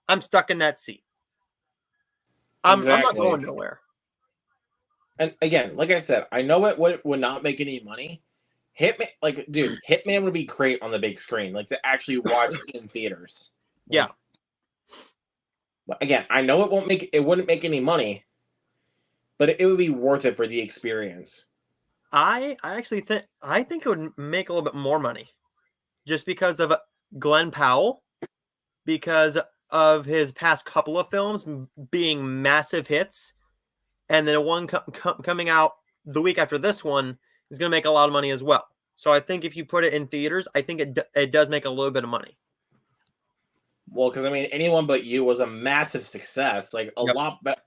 I'm stuck in that seat. I'm not going nowhere. And again, like I said, I know it would not make any money. Hitman, Hitman would be great on the big screen, like to actually watch in theaters. Yeah. But again, I know it wouldn't make any money, but it would be worth it for the experience. I actually think it would make a little bit more money, just because of Glenn Powell, because of his past couple of films being massive hits, and then one coming out the week after this one is going to make a lot of money as well. So I think if you put it in theaters, I think it does make a little bit of money. Well, because I mean, Anyone But You was a massive success, like lot better.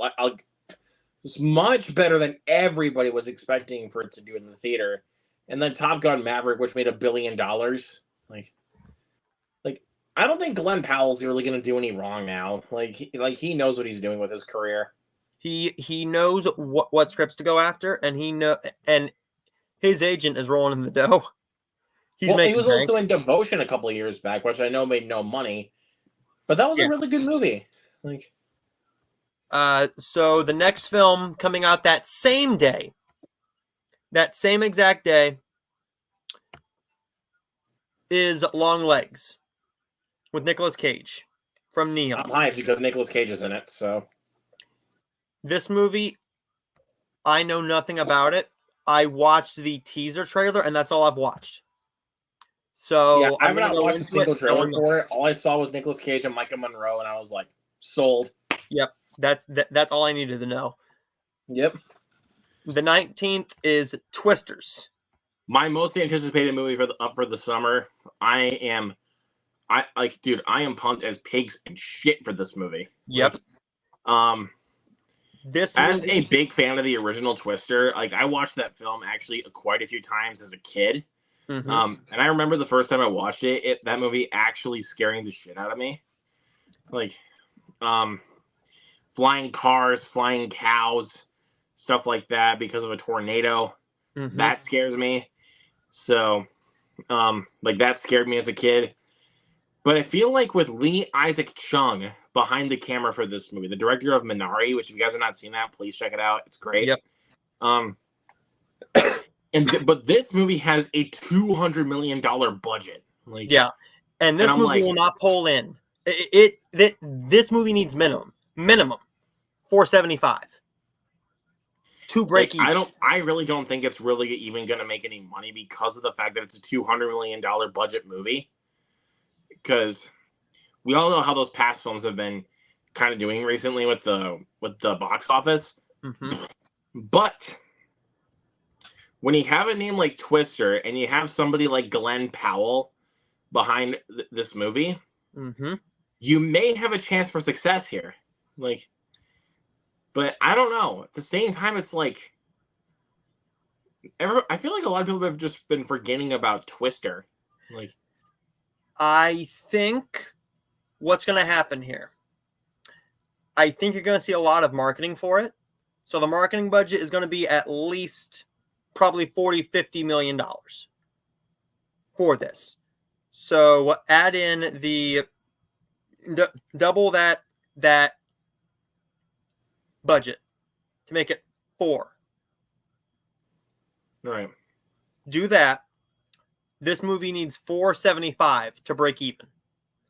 It's much better than everybody was expecting for it to do in the theater. And then Top Gun Maverick, which made $1 billion. Like I don't think Glenn Powell's really going to do any wrong now. He knows what he's doing with his career. He knows what scripts to go after, and his agent is rolling in the dough. He was also in Devotion a couple of years back, which I know made no money, but that was a really good movie. So the next film coming out that same day, that same exact day, is Long Legs with Nicolas Cage from Neon. I'm hyped because Nicolas Cage is in it. So this movie, I know nothing about it. I watched the teaser trailer, and that's all I've watched. So yeah, I've not watched a single trailer for it. All I saw was Nicolas Cage and Micah Monroe, and I was like, sold. Yep, that's all I needed to know. Yep. The 19th is Twisters. My most anticipated movie for the summer. I am pumped as pigs and shit for this movie. Yep. This as a big fan of the original Twister, like I watched that film actually quite a few times as a kid. And I remember the first time I watched it, that movie actually scaring the shit out of me. Like, flying cars, flying cows, stuff like that because of a tornado. That scares me. So, like that scared me as a kid. But I feel like with Lee Isaac Chung behind the camera for this movie, the director of Minari, which if you guys have not seen that, please check it out. It's great. Yep. But this movie has a $200 million budget. Like, yeah, and this movie will not pull in. This movie needs minimum $475 to break even. I really don't think it's really even going to make any money because of the fact that it's a $200 million budget movie. Because we all know how those past films have been kind of doing recently with the box office. But when you have a name like Twister and you have somebody like Glenn Powell behind this movie, you may have a chance for success here. Like, but I don't know. At the same time, it's like I feel like a lot of people have just been forgetting about Twister. Like, I think what's going to happen here, I think you're going to see a lot of marketing for it. So the marketing budget is going to be at least probably $40-50 million for this. So add in the double that budget to make it 4. All right. Do that. This movie needs $475 to break even,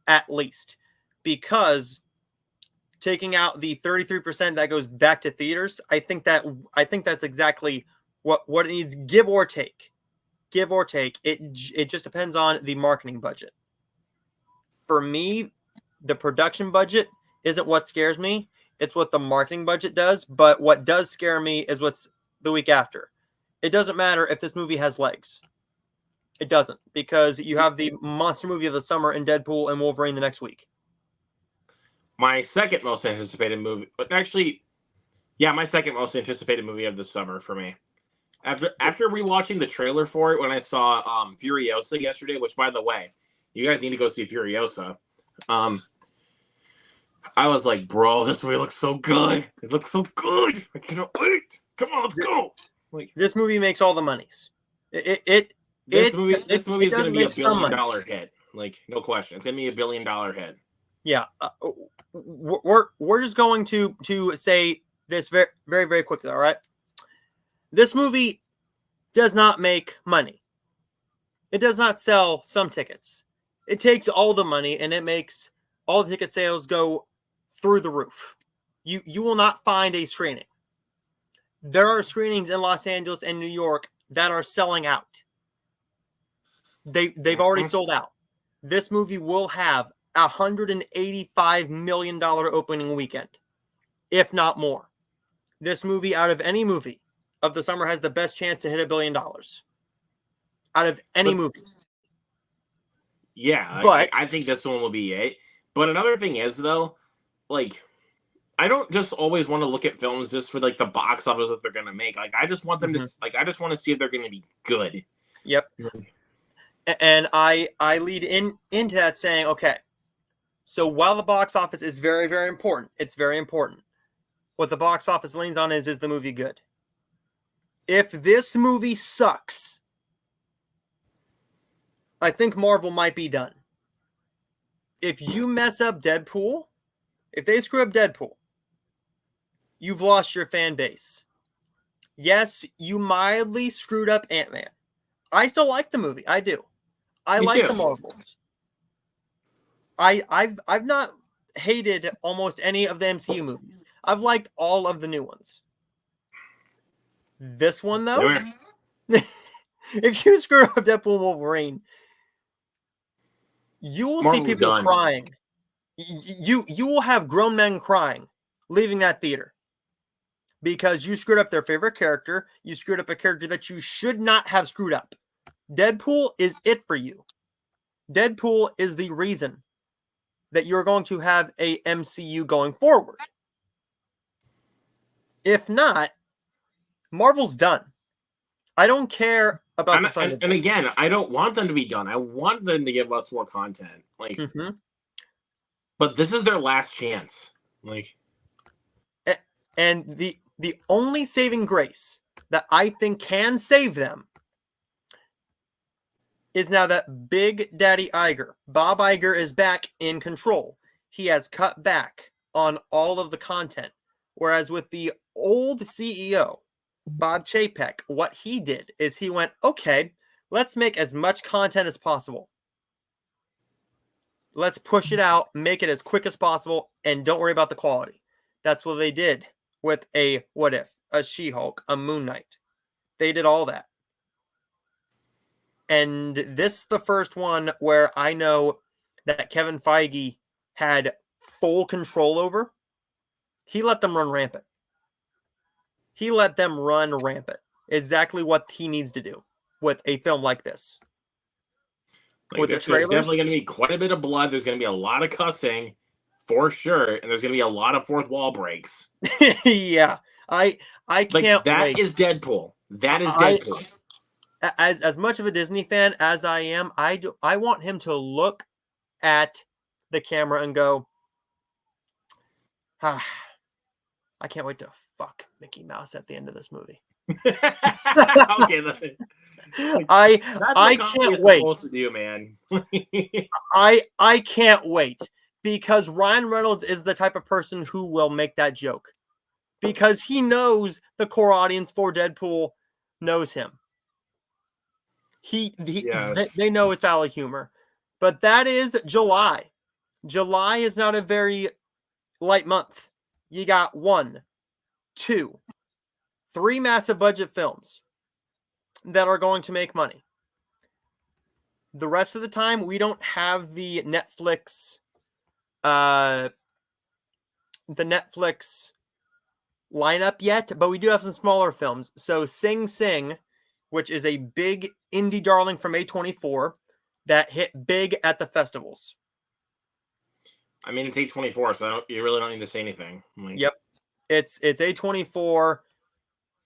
at least, because taking out the 33% that goes back to theaters, I think that's exactly what it needs, give or take. Give or take. It just depends on the marketing budget. For me, the production budget isn't what scares me. It's what the marketing budget does. But what does scare me is what's the week after. It doesn't matter if this movie has legs. It doesn't, because you have the monster movie of the summer in Deadpool and Wolverine the next week. My second most anticipated movie, but actually, yeah, my second most anticipated movie of the summer for me. After rewatching the trailer for it when I saw Furiosa yesterday, which, by the way, you guys need to go see Furiosa. I was like, bro, this movie looks so good. It looks so good. I cannot wait. Come on, let's go. Like, this movie makes all the monies. This movie is going to be $1 billion hit. Like, no question. It's going to be $1 billion hit. Yeah. We're just going to say this very, very, very quickly, all right? This movie does not make money. It does not sell some tickets. It takes all the money and it makes all the ticket sales go through the roof. You will not find a screening. There are screenings in Los Angeles and New York that are selling out. They've already sold out. This movie will have $185 million opening weekend, if not more. This movie, out of any movie of the summer, has the best chance to hit $1 billion. Out of any movie. Yeah, but I think this one will be it. But another thing is, though, like, I don't just always want to look at films just for like the box office that they're gonna make. Like, I just want them to I just want to see if they're gonna be good. Yep. And I lead into that saying, okay, so while the box office is very, very important, it's very important. What the box office leans on is the movie good? If this movie sucks, I think Marvel might be done. If you mess up Deadpool, if they screw up Deadpool, you've lost your fan base. Yes, you mildly screwed up Ant-Man. I still like the movie. I do. I like the Marvels. I've not hated almost any of the MCU movies. I've liked all of the new ones. This one, though, if you screw up Deadpool and Wolverine, you will see people crying. You will have grown men crying, leaving that theater. Because you screwed up their favorite character. You screwed up a character that you should not have screwed up. Deadpool is it for you. Deadpool is the reason that you're going to have a MCU going forward. If not, Marvel's done. I don't care about the Thunderbolts. And again, I don't want them to be done. I want them to give us more content. Like, but this is their last chance. Like, and the only saving grace that I think can save them is now that Big Daddy Iger, Bob Iger, is back in control. He has cut back on all of the content. Whereas with the old CEO, Bob Chapek, what he did is he went, okay, let's make as much content as possible. Let's push it out, make it as quick as possible, and don't worry about the quality. That's what they did with a What If, a She-Hulk, a Moon Knight. They did all that. And this is the first one where I know that Kevin Feige had full control over. He let them run rampant. He let them run rampant. Exactly what he needs to do with a film like this. Like, with the trailers, there's definitely going to be quite a bit of blood. There's going to be a lot of cussing, for sure, and there's going to be a lot of fourth wall breaks. Yeah, I can't that wait. That is Deadpool. That is Deadpool. As much of a Disney fan as I am, I want him to look at the camera and go, I can't wait to fuck Mickey Mouse at the end of this movie. Okay, I can't wait. Supposed to do, man. I can't wait because Ryan Reynolds is the type of person who will make that joke because he knows the core audience for Deadpool knows him. They know his style of humor, but that is July. July is not a very light month. You got 1, 2, 3 massive budget films that are going to make money. The rest of the time, we don't have the Netflix lineup yet, but we do have some smaller films. So Sing Sing, which is a big indie darling from A24 that hit big at the festivals. I mean, it's A24, so you really don't need to say anything. Yep. It's A24,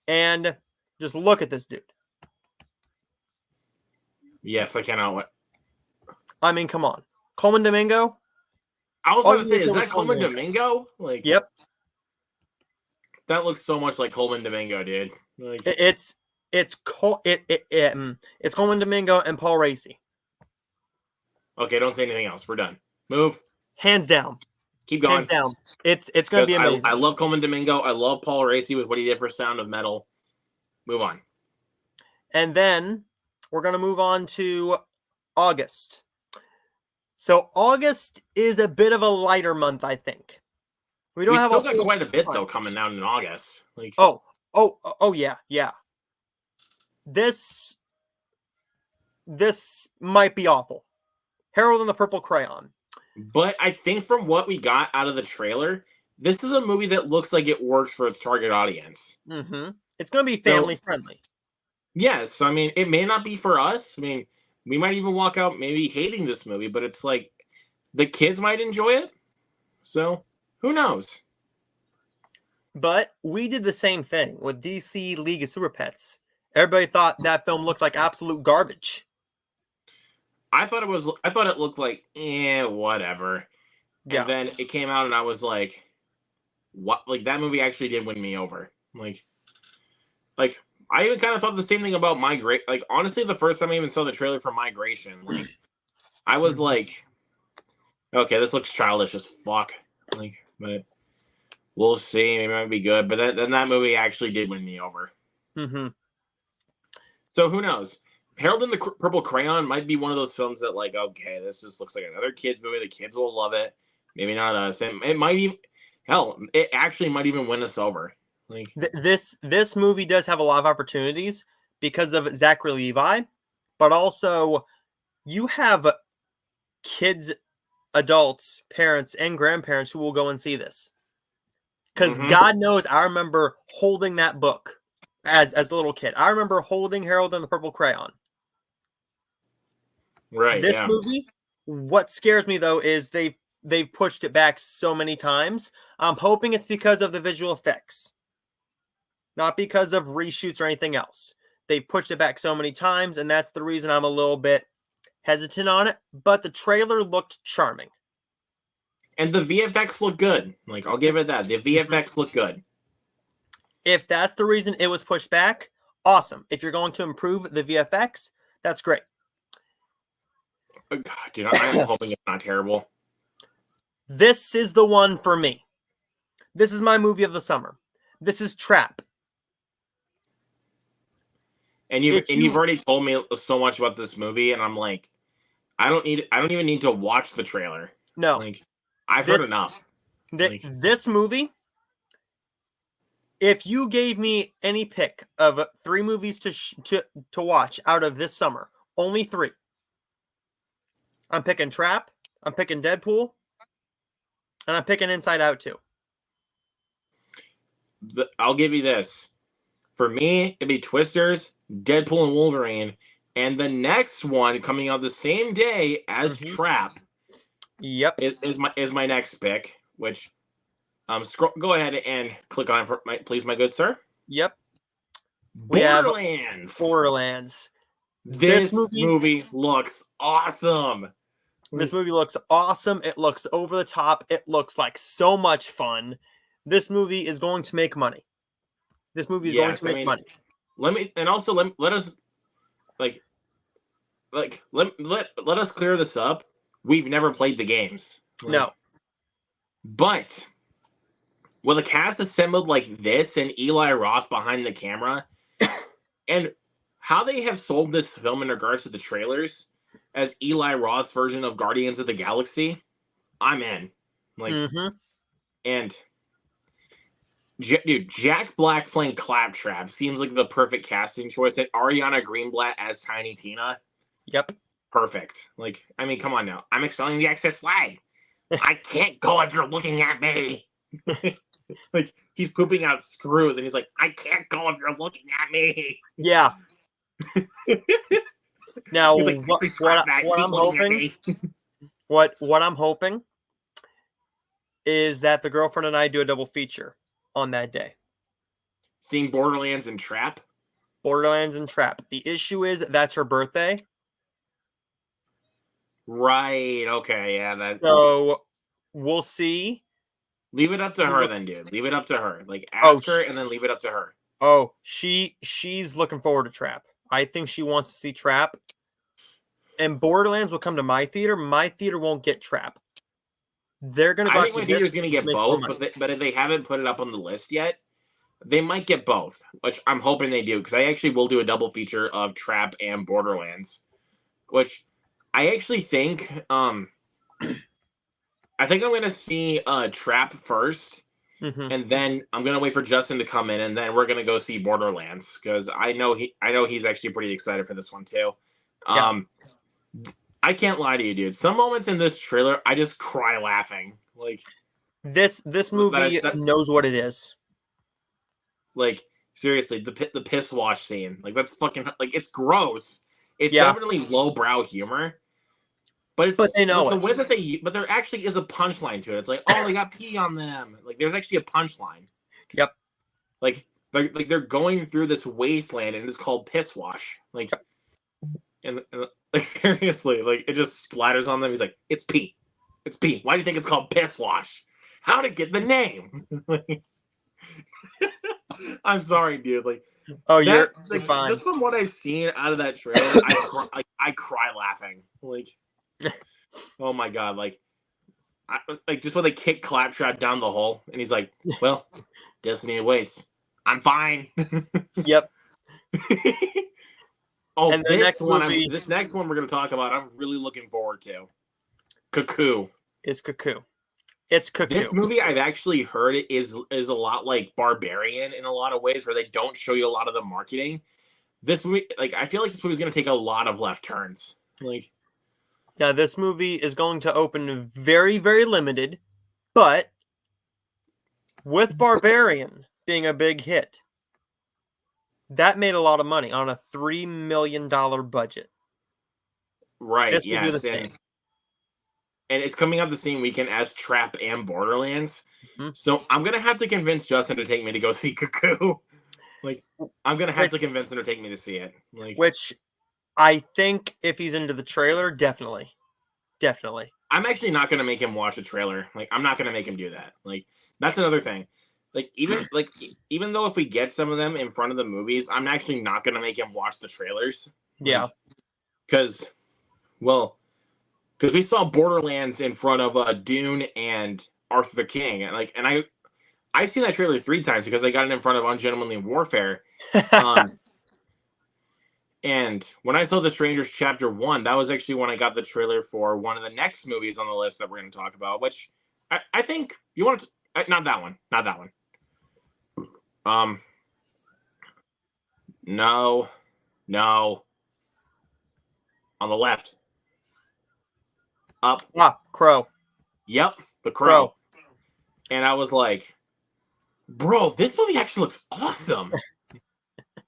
and just look at this dude. Yes, I cannot wait. I mean, come on. Coleman Domingo? I was going to say, is that Coleman Domingo? Like, yep. That looks so much like Coleman Domingo, dude. Like, it's Coleman Domingo and Paul Raci. Okay, don't say anything else. We're done. Move. Hands down. Keep going. Hands down. It's going to be amazing. I love Coleman Domingo. I love Paul Raci with what he did for Sound of Metal. Move on. And then we're going to move on to August. So August is a bit of a lighter month, I think. We still got quite a bit though coming out in August. Like, oh yeah. This might be awful. Harold and the Purple Crayon. But I think from what we got out of the trailer, this is a movie that looks like it works for its target audience. Mm-hmm. It's going to be family friendly. Yes, I mean, it may not be for us. I mean, we might even walk out maybe hating this movie, but it's like the kids might enjoy it. So, who knows? But we did the same thing with DC League of Super Pets. Everybody thought that film looked like absolute garbage. I thought it looked like, whatever. Yeah. And then it came out and I was like, what? Like, that movie actually did win me over. Like I even kind of thought the same thing about Migration. Like, honestly, the first time I even saw the trailer for Migration, like, I was like, okay, this looks childish as fuck. Like, but we'll see. Maybe it might be good. But then that movie actually did win me over. Mm-hmm. So who knows? Harold and the Purple Crayon might be one of those films that, like, okay, this just looks like another kids movie. The kids will love it. Maybe not us. It might even, it actually might even win us over. Like, this movie does have a lot of opportunities because of Zachary Levi, but also you have kids, adults, parents, and grandparents who will go and see this. Because God knows, I remember holding that book as a little kid. I remember holding Harold and the Purple Crayon. Right. This movie, what scares me though is they they've pushed it back so many times. I'm hoping it's because of the visual effects, not because of reshoots or anything else. They pushed it back so many times, and that's the reason I'm a little bit hesitant on it. But the trailer looked charming. And the VFX look good. Like, I'll give it that. The VFX look good. If that's the reason it was pushed back, awesome. If you're going to improve the VFX, that's great. God, dude, I'm hoping it's not terrible. This is the one for me. This is my movie of the summer. This is Trap. And you've already told me so much about this movie, and I'm like, I don't even need to watch the trailer. No. Like, I've heard enough. This movie, if you gave me any pick of 3 movies to watch out of this summer, only 3. I'm picking Trap, I'm picking Deadpool, and I'm picking Inside Out 2. I'll give you this. For me, it'd be Twisters, Deadpool and Wolverine, and the next one coming out the same day as Trap. Yep, is my next pick. Which, go ahead and click on it, please, my good sir. Yep. Borderlands. This movie looks awesome. This movie looks awesome. It looks over the top. It looks like so much fun. This movie is going to make money. This movie is going to make money. Let us let us clear this up. We've never played the games. No. But with a cast assembled like this and Eli Roth behind the camera, and how they have sold this film in regards to the trailers as Eli Roth's version of Guardians of the Galaxy, I'm in. And dude, Jack Black playing Claptrap seems like the perfect casting choice, and Ariana Greenblatt as Tiny Tina. Yep. Perfect. Like, I mean, come on now. I'm expelling the excess slag. I can't go if you're looking at me. Like, he's pooping out screws, and he's like, I can't go if you're looking at me. Yeah. Now, like, what I'm hoping, what I'm hoping is that the girlfriend and I do a double feature on that day. Seeing Borderlands and Trap? Borderlands and Trap. The issue is that's her birthday. Right. Okay. Yeah. So we'll see. Leave it up to her then, dude. Leave it up to her. Like, ask her and then leave it up to her. Oh, she's looking forward to Trap. I think she wants to see Trap. And Borderlands will come to my theater. My theater won't get Trap. They're going to go. I think my theater's going to get both, but if they haven't put it up on the list yet, they might get both, which I'm hoping they do, because I actually will do a double feature of Trap and Borderlands, which I actually think I think I'm going to see Trap first, and then I'm going to wait for Justin to come in, and then we're going to go see Borderlands, because I know he's actually pretty excited for this one too. Yeah. I can't lie to you, dude. Some moments in this trailer, I just cry laughing. Like, this movie knows what it is. Like, seriously, the piss wash scene, like, that's fucking, like, it's gross. It's definitely lowbrow humor, but they know the way that but there actually is a punchline to it. It's like, oh, they got pee on them. Like, there's actually a punchline. Yep. Like they're going through this wasteland, and it's called piss wash. Like, and like, seriously, like, it just splatters on them. He's like, it's pee. It's pee. Why do you think it's called piss wash? How'd it get the name? I'm sorry, dude. Like, you're fine. Just from what I've seen out of that trailer, I cry laughing. Like, oh my god, like just when they kick Claptrap down the hole, and he's like, "Well, destiny awaits. I'm fine." Yep. Oh, and this next one we're gonna talk about, I'm really looking forward to. Cuckoo. It's Cuckoo. It's Cuckoo. This movie, I've actually heard, is a lot like Barbarian in a lot of ways, where they don't show you a lot of the marketing. This movie, like, I feel like this movie is going to take a lot of left turns. Like, now this movie is going to open very, very limited, but with Barbarian being a big hit, that made a lot of money on a $3 million budget. Right. This will do the same. and it's coming out the same weekend as Trap and Borderlands. Mm-hmm. So I'm gonna have to convince Justin to take me to go see Cuckoo. Like, I'm gonna have to convince him to take me to see it. Like, which I think if he's into the trailer, definitely. I'm actually not gonna make him watch the trailer. Like, I'm not gonna make him do that. Like, that's another thing. Like, even though if we get some of them in front of the movies, I'm actually not gonna make him watch the trailers. Yeah. Because we saw Borderlands in front of Dune and Arthur the King, and I've seen that trailer 3 times because I got it in front of Ungentlemanly Warfare. And when I saw The Strangers Chapter 1, that was actually when I got the trailer for one of the next movies on the list that we're going to talk about, which I think you want to... Not that one. No. On the left. Up. Crow. Yep, The Crow. And I was like, bro, this movie actually looks awesome.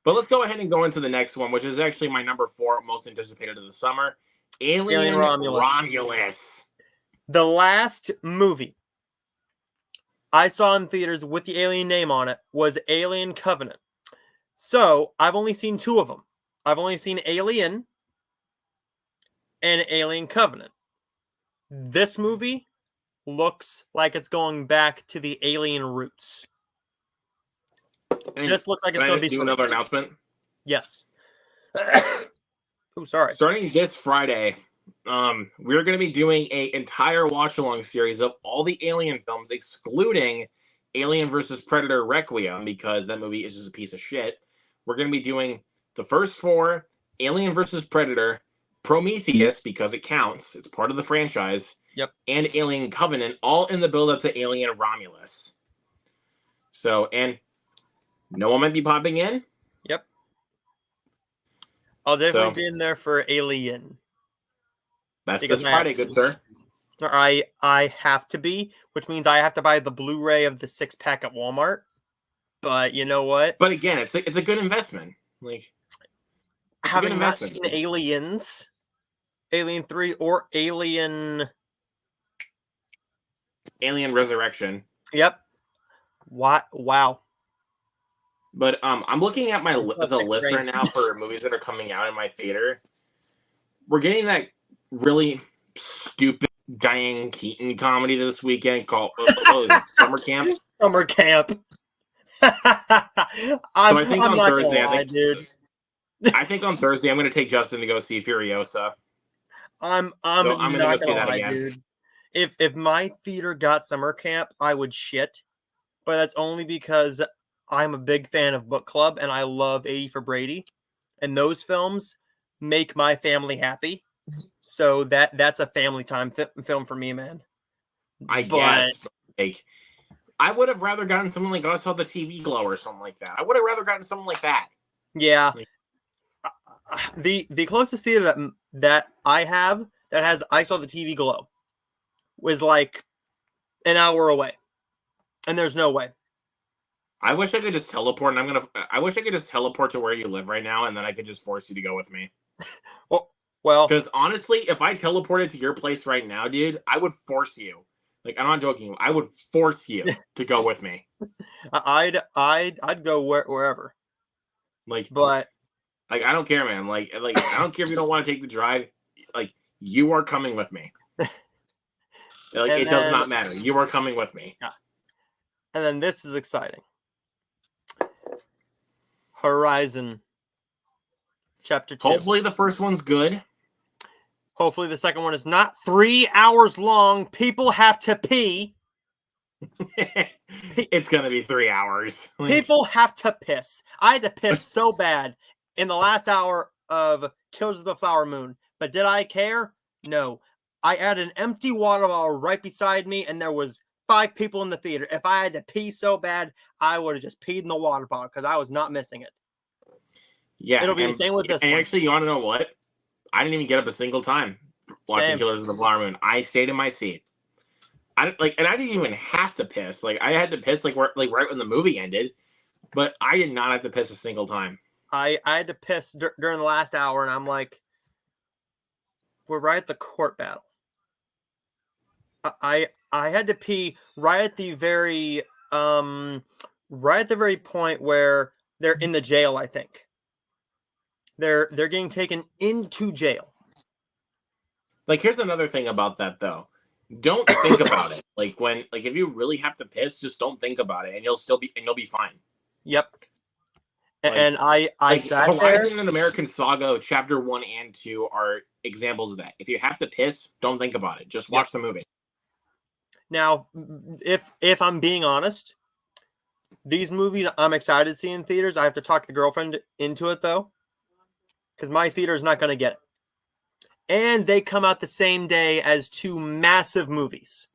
But let's go ahead and go into the next one, which is actually my number 4 most anticipated of the summer. Alien Romulus. The last movie I saw in theaters with the Alien name on it was Alien Covenant. So I've only seen 2 of them. I've only seen Alien and Alien Covenant. This movie looks like it's going back to the Alien roots. And this looks like it's going to be... do another announcement? Yes. Oh, sorry. Starting this Friday, we're going to be doing an entire watch-along series of all the Alien films, excluding Alien vs. Predator Requiem, because that movie is just a piece of shit. We're going to be doing the first 4, Alien vs. Predator, Prometheus, because it counts. It's part of the franchise. Yep. And Alien Covenant, all in the build-up to Alien Romulus. So, and no one might be popping in. Yep. I'll definitely be in there for Alien. That's this Friday, good sir. I have to be, which means I have to buy the Blu-ray of the 6-pack at Walmart. But you know what? But again, it's a good investment. Like, having not seen Aliens, Alien 3 or Alien Resurrection. Yep. What? Wow. But I'm looking at the list right now for movies that are coming out in my theater. We're getting that really stupid Diane Keaton comedy this weekend called Summer Camp. Summer Camp. I think on Thursday, dude. I think on Thursday I'm going to take Justin to go see Furiosa. I'm not gonna lie, dude. If my theater got Summer Camp, I would shit. But that's only because I'm a big fan of Book Club and I love 80 for Brady. And those films make my family happy. So that's a family time film for me, man. I guess. Like, I would have rather gotten something like I saw the TV Glow or something like that. I would have rather gotten something like that. Yeah. The closest theater that I have that has I saw the TV Glow was like an hour away. And there's no way. I wish I could just teleport, and I wish I could just teleport to where you live right now, and then I could just force you to go with me. Well, because honestly, if I teleported to your place right now, dude, I would force you. Like, I'm not joking. I would force you to go with me. I'd go wherever. Like, but like I don't care, man. Like I don't care if you don't want to take the drive. Like, you are coming with me. Like, it does not matter. You are coming with me. Yeah. And then this is exciting. Horizon Chapter 2. Hopefully the first one's good. Hopefully the second one is not 3 hours long. People have to pee. It's going to be 3 hours. People have to piss. I had to piss so bad in the last hour of Killers of the Flower Moon. But did I care? No. I had an empty water bottle right beside me, and there was 5 people in the theater. If I had to pee so bad, I would have just peed in the water bottle because I was not missing it. Yeah. It'll be the same with this one. Actually, you want to know what? I didn't even get up a single time watching Killers of the Flower Moon. I stayed in my seat. And I didn't even have to piss. Like, I had to piss right when the movie ended, but I did not have to piss a single time. I had to piss during the last hour, and I'm like, we're right at the court battle. I had to pee right at the very point where they're in the jail. I think they're getting taken into jail. Like, here's another thing about that though. Don't think about it. Like if you really have to piss, just don't think about it, and you'll be fine. Yep. Like, and I sat Horizon there. and American Saga Chapter 1 and 2 are examples of that. If you have to piss, don't think about it. Just watch the movie. Now, if I'm being honest, these movies I'm excited to see in theaters. I have to talk the girlfriend into it though, because my theater is not going to get it. And they come out the same day as two massive movies.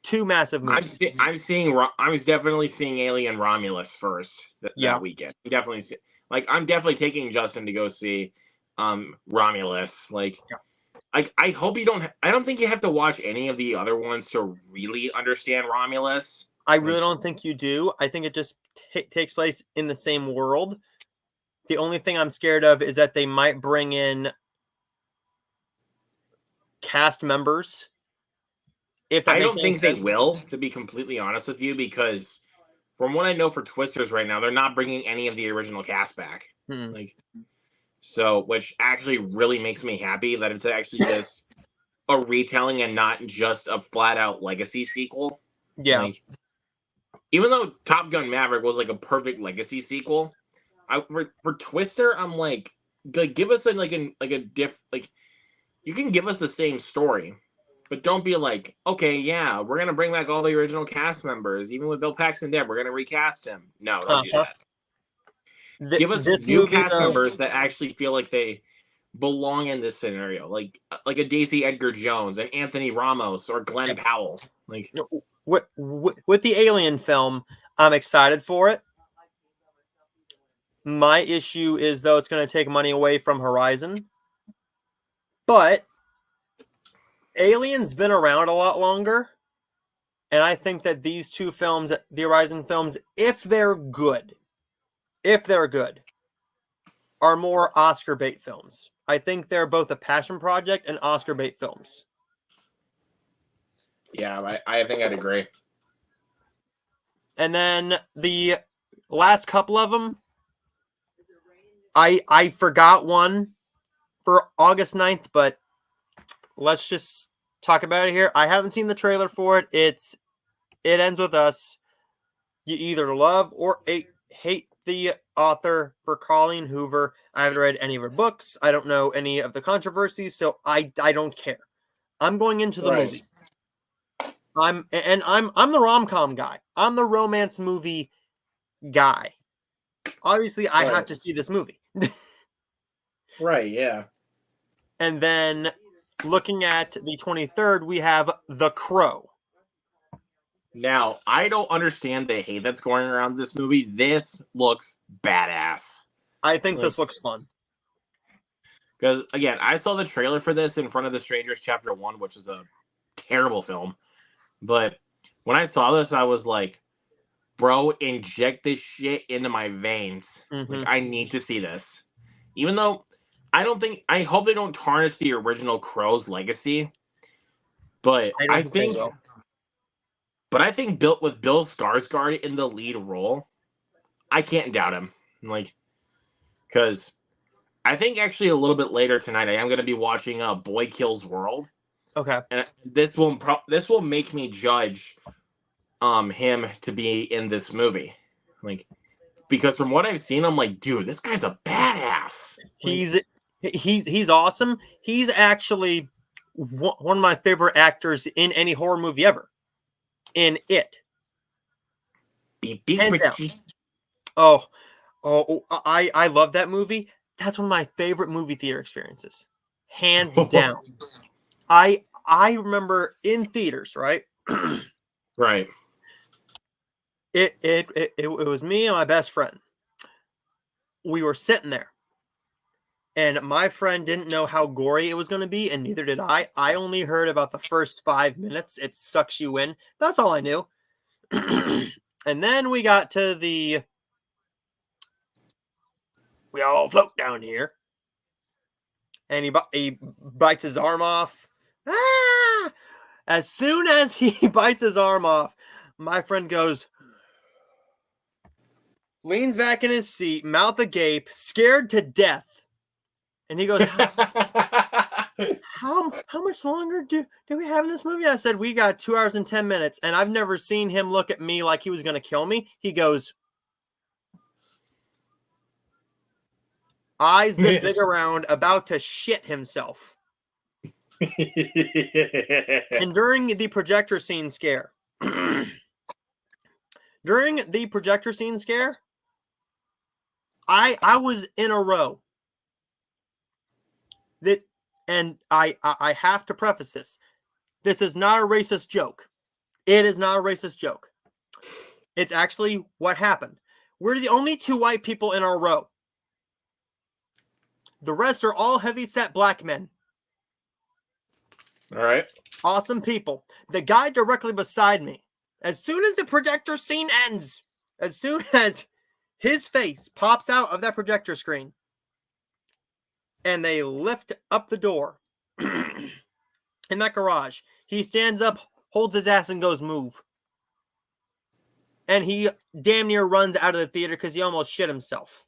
Two massive movies. I was definitely seeing Alien Romulus first that weekend. I'm definitely taking Justin to go see Romulus. I hope you don't. I don't think you have to watch any of the other ones to really understand Romulus. I really don't think you do. I think it just takes place in the same world. The only thing I'm scared of is that they might bring in cast members. I don't think they will, to be completely honest with you, because from what I know for Twisters right now, they're not bringing any of the original cast back. Which actually really makes me happy that it's actually just a retelling and not just a flat out legacy sequel. Yeah. Even though Top Gun Maverick was like a perfect legacy sequel, for Twister, I'm like give us you can give us the same story. But don't be like, okay, yeah, we're going to bring back all the original cast members. Even with Bill Paxton dead, we're going to recast him. No, don't do that. Give us new cast members that actually feel like they belong in this scenario. Like a Daisy Edgar Jones, and Anthony Ramos, or Glenn Powell. With the Alien film, I'm excited for it. My issue is, though, it's going to take money away from Horizon. But Alien's been around a lot longer, and I think that these two films, the Horizon films, if they're good, are more Oscar bait films. I think they're both a passion project and Oscar bait films. Yeah, I think I'd agree. And then the last couple of them, I forgot one for August 9th, but let's just talk about it here. I haven't seen the trailer for it. It ends with us. You either love or hate the author for Colleen Hoover. I haven't read any of her books. I don't know any of the controversies, so I don't care. I'm going into the movie. I'm the rom-com guy. I'm the romance movie guy. Obviously, I have to see this movie. Right, yeah. And then looking at the 23rd, we have The Crow. Now, I don't understand the hate that's going around this movie. This looks badass. I think this looks fun. Because, again, I saw the trailer for this in front of The Strangers Chapter 1, which is a terrible film. But when I saw this, I was like, bro, inject this shit into my veins. Mm-hmm. I need to see this. Even though I hope they don't tarnish the original Crow's legacy. But I think built with Bill Skarsgård in the lead role, I can't doubt him. Because I think actually a little bit later tonight, I am going to be watching Boy Kills World. Okay. And this will make me judge him to be in this movie. Because from what I've seen, I'm like, dude, this guy's a badass. He's awesome. He's actually one of my favorite actors in any horror movie ever. In It. Oh, I love that movie. That's one of my favorite movie theater experiences. Hands down. I remember in theaters, right? Right. It was me and my best friend. We were sitting there. And my friend didn't know how gory it was going to be, and neither did I. I only heard about the first 5 minutes. It sucks you in. That's all I knew. And then we got to we all float down here. And he bites his arm off. Ah! As soon as he bites his arm off, my friend goes, leans back in his seat, mouth agape, scared to death. And he goes, how much longer do we have in this movie? I said, we got 2 hours and 10 minutes. And I've never seen him look at me like he was going to kill me. He goes, eyes this big around, about to shit himself. And during the projector scene scare, I was in a row. And I have to preface this. This is not a racist joke. It is not a racist joke. It's actually what happened. We're the only 2 white people in our row. The rest are all heavy-set black men. All right. Awesome people. The guy directly beside me, as soon as the projector scene ends, as soon as his face pops out of that projector screen, and they lift up the door in that garage, he stands up, holds his ass, and goes, move. And he damn near runs out of the theater because he almost shit himself.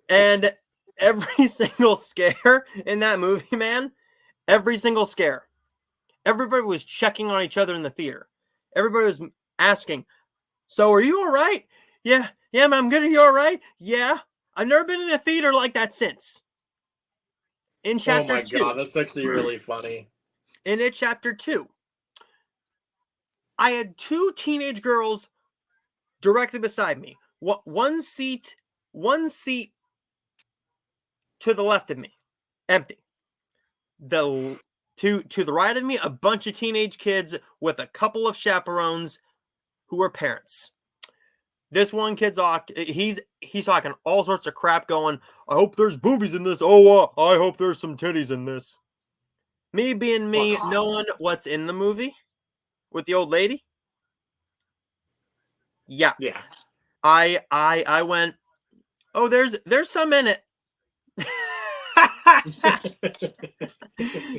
And every single scare in that movie, man, every single scare, everybody was checking on each other in the theater. Everybody was asking, so are you all right? Yeah, man, I'm good. Are you all right? Yeah. I've never been in a theater like that since. In chapter 2. Oh my God, that's actually really funny. In chapter 2, I had 2 teenage girls directly beside me. One seat to the left of me, empty. To the right of me, a bunch of teenage kids with a couple of chaperones who were parents. This one kid's he's talking all sorts of crap, going, I hope there's boobies in this. Oh, I hope there's some titties in this. Me being me, knowing what's in the movie with the old lady. Yeah. I went, oh, there's some in it.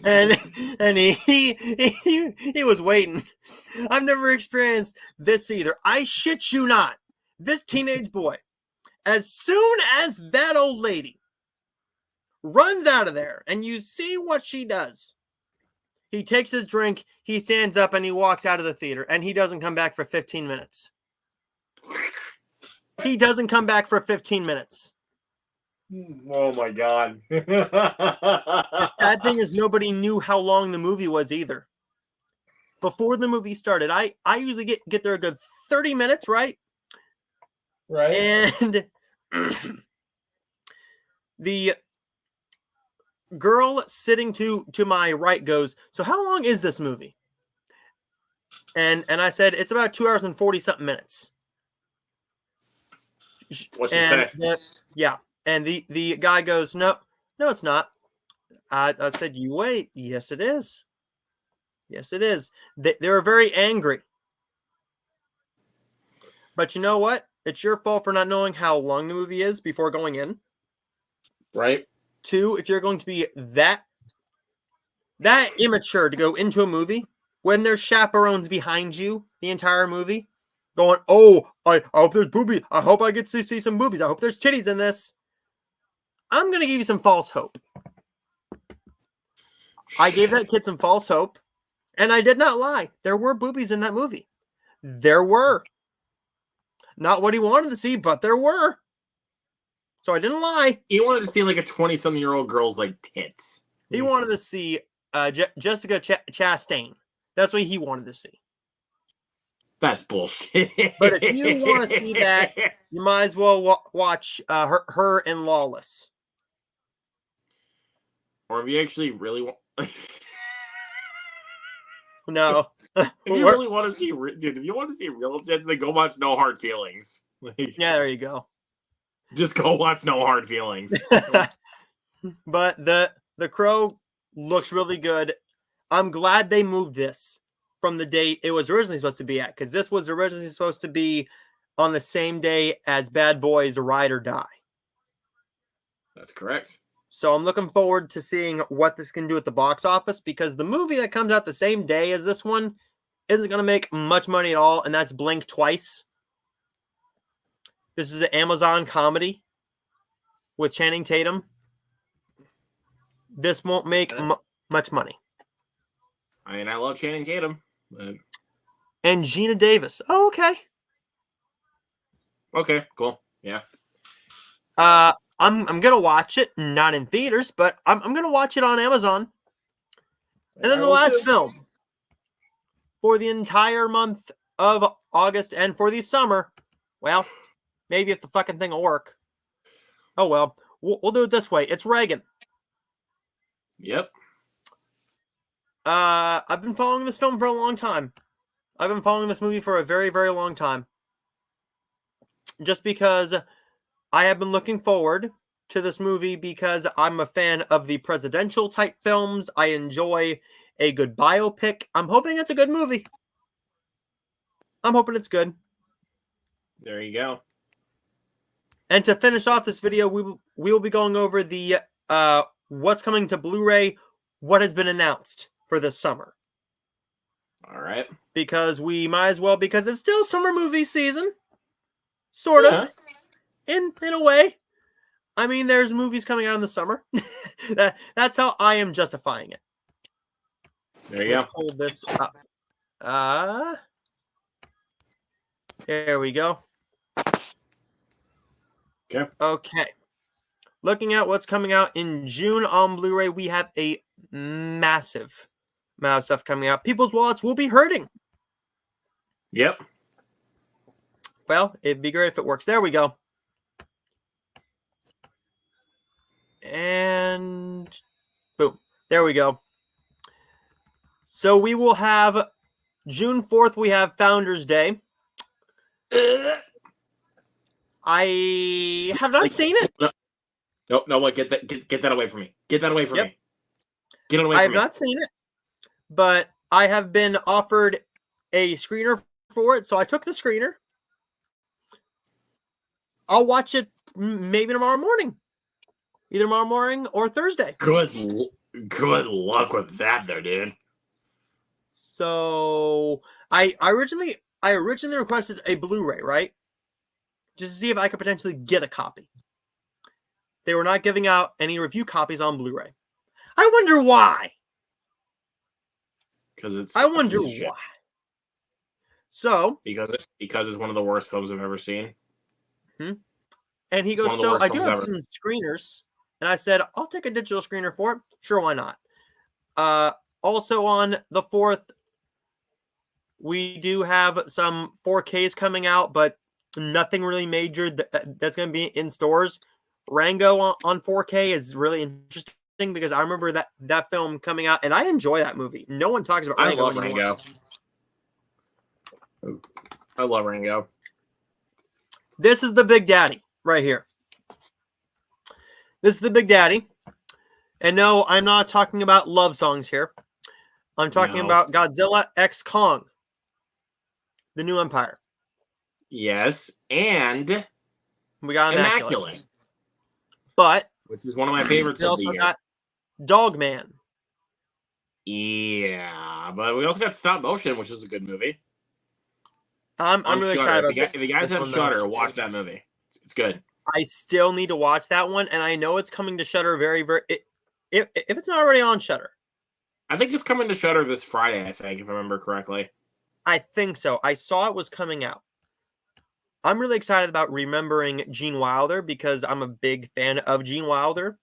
and he was waiting. I've never experienced this either. I shit you not. This teenage boy, as soon as that old lady runs out of there and you see what she does, he takes his drink, he stands up, and he walks out of the theater, and he doesn't come back for 15 minutes. He doesn't come back for 15 minutes. Oh my God. The sad thing is nobody knew how long the movie was either. Before the movie started, I usually get there a good 30 minutes, right? Right. And the girl sitting to my right goes, so how long is this movie? And I said, it's about 2 hours and 40 something minutes. What'd she say? Yeah. And the guy goes, no, it's not. I said, you wait. Yes, it is. Yes, it is. They were very angry. But you know what? It's your fault for not knowing how long the movie is before going in. Right. 2, if you're going to be that immature to go into a movie when there's chaperones behind you the entire movie, going, oh, I hope there's boobies. I hope I get to see some boobies. I hope there's titties in this. I'm going to give you some false hope. I gave that kid some false hope, and I did not lie. There were boobies in that movie. There were. Not what he wanted to see, but there were. So I didn't lie. He wanted to see like a 20-something-year-old girl's like tits. He wanted to see Jessica Chastain. That's what he wanted to see. That's bullshit. But if you want to see that, you might as well watch her in Lawless. Or if you actually really want... No. If you really want to see... Dude, if you want to see real tits, then go watch No Hard Feelings. Yeah, there you go. Just go watch No Hard Feelings. But the Crow looks really good. I'm glad they moved this from the date it was originally supposed to be at, because this was originally supposed to be on the same day as Bad Boys Ride or Die. That's correct. So I'm looking forward to seeing what this can do at the box office, because the movie that comes out the same day as this one isn't going to make much money at all, and that's Blink Twice. This is an Amazon comedy with Channing Tatum. This won't make much money. I mean, I love Channing Tatum. But... And Gina Davis. Oh, okay. Okay, cool. Yeah. I'm gonna watch it, not in theaters, but I'm gonna watch it on Amazon. And then the last film for the entire month of August and for the summer, well, maybe if the fucking thing will work. Oh well, we'll do it this way. It's Reagan. Yep. I've been following this film for a long time. I've been following this movie for a very, very long time. Just because I have been looking forward to this movie, because I'm a fan of the presidential type films. I enjoy a good biopic. I'm hoping it's a good movie. I'm hoping it's good. There you go. And to finish off this video, we will be going over the what's coming to Blu-ray, what has been announced for this summer. All right. Because we might as well, because it's still summer movie season. Sort of. In a way. I mean, there's movies coming out in the summer. That's how I am justifying it. There you go. Hold this up. There we go. Okay. Looking at what's coming out in June on Blu-ray, we have a massive amount of stuff coming out. People's wallets will be hurting. Yep. Well, it'd be great if it works. There we go. And boom. There we go. So we will have June 4th, we have Founders Day. I have not seen it. No, get that away from me. Get that away from me. Get it away from me. I have not seen it, but I have been offered a screener for it, so I took the screener. I'll watch it maybe tomorrow morning. Either tomorrow morning or Thursday. Good luck with that there, dude. So I originally requested a Blu-ray, right? Just to see if I could potentially get a copy. They were not giving out any review copies on Blu-ray. I wonder why. I wonder why. So because it's one of the worst films I've ever seen. And he goes, so I do have some screeners. And I said, I'll take a digital screener for it. Sure, why not? Also on the 4th, we do have some 4Ks coming out, but nothing really major that's going to be in stores. Rango on 4K is really interesting because I remember that film coming out, and I enjoy that movie. No one talks about Rango. I love Rango. I love Rango. This is the Big Daddy right here. This is the Big Daddy. And no, I'm not talking about love songs here. I'm talking about Godzilla x Kong, The New Empire. Yes, and we got Immaculate. But which is one of my favorites of the year. Got Dogman. Yeah, but we also got Stop Motion, which is a good movie. I'm really excited about If you guys have Shudder, watch that movie. It's good. I still need to watch that one, and I know it's coming to Shudder very, very... If it's not already on Shudder. I think it's coming to Shudder this Friday, I think, if I remember correctly. I think so. I saw it was coming out. I'm really excited about remembering Gene Wilder because I'm a big fan of Gene Wilder.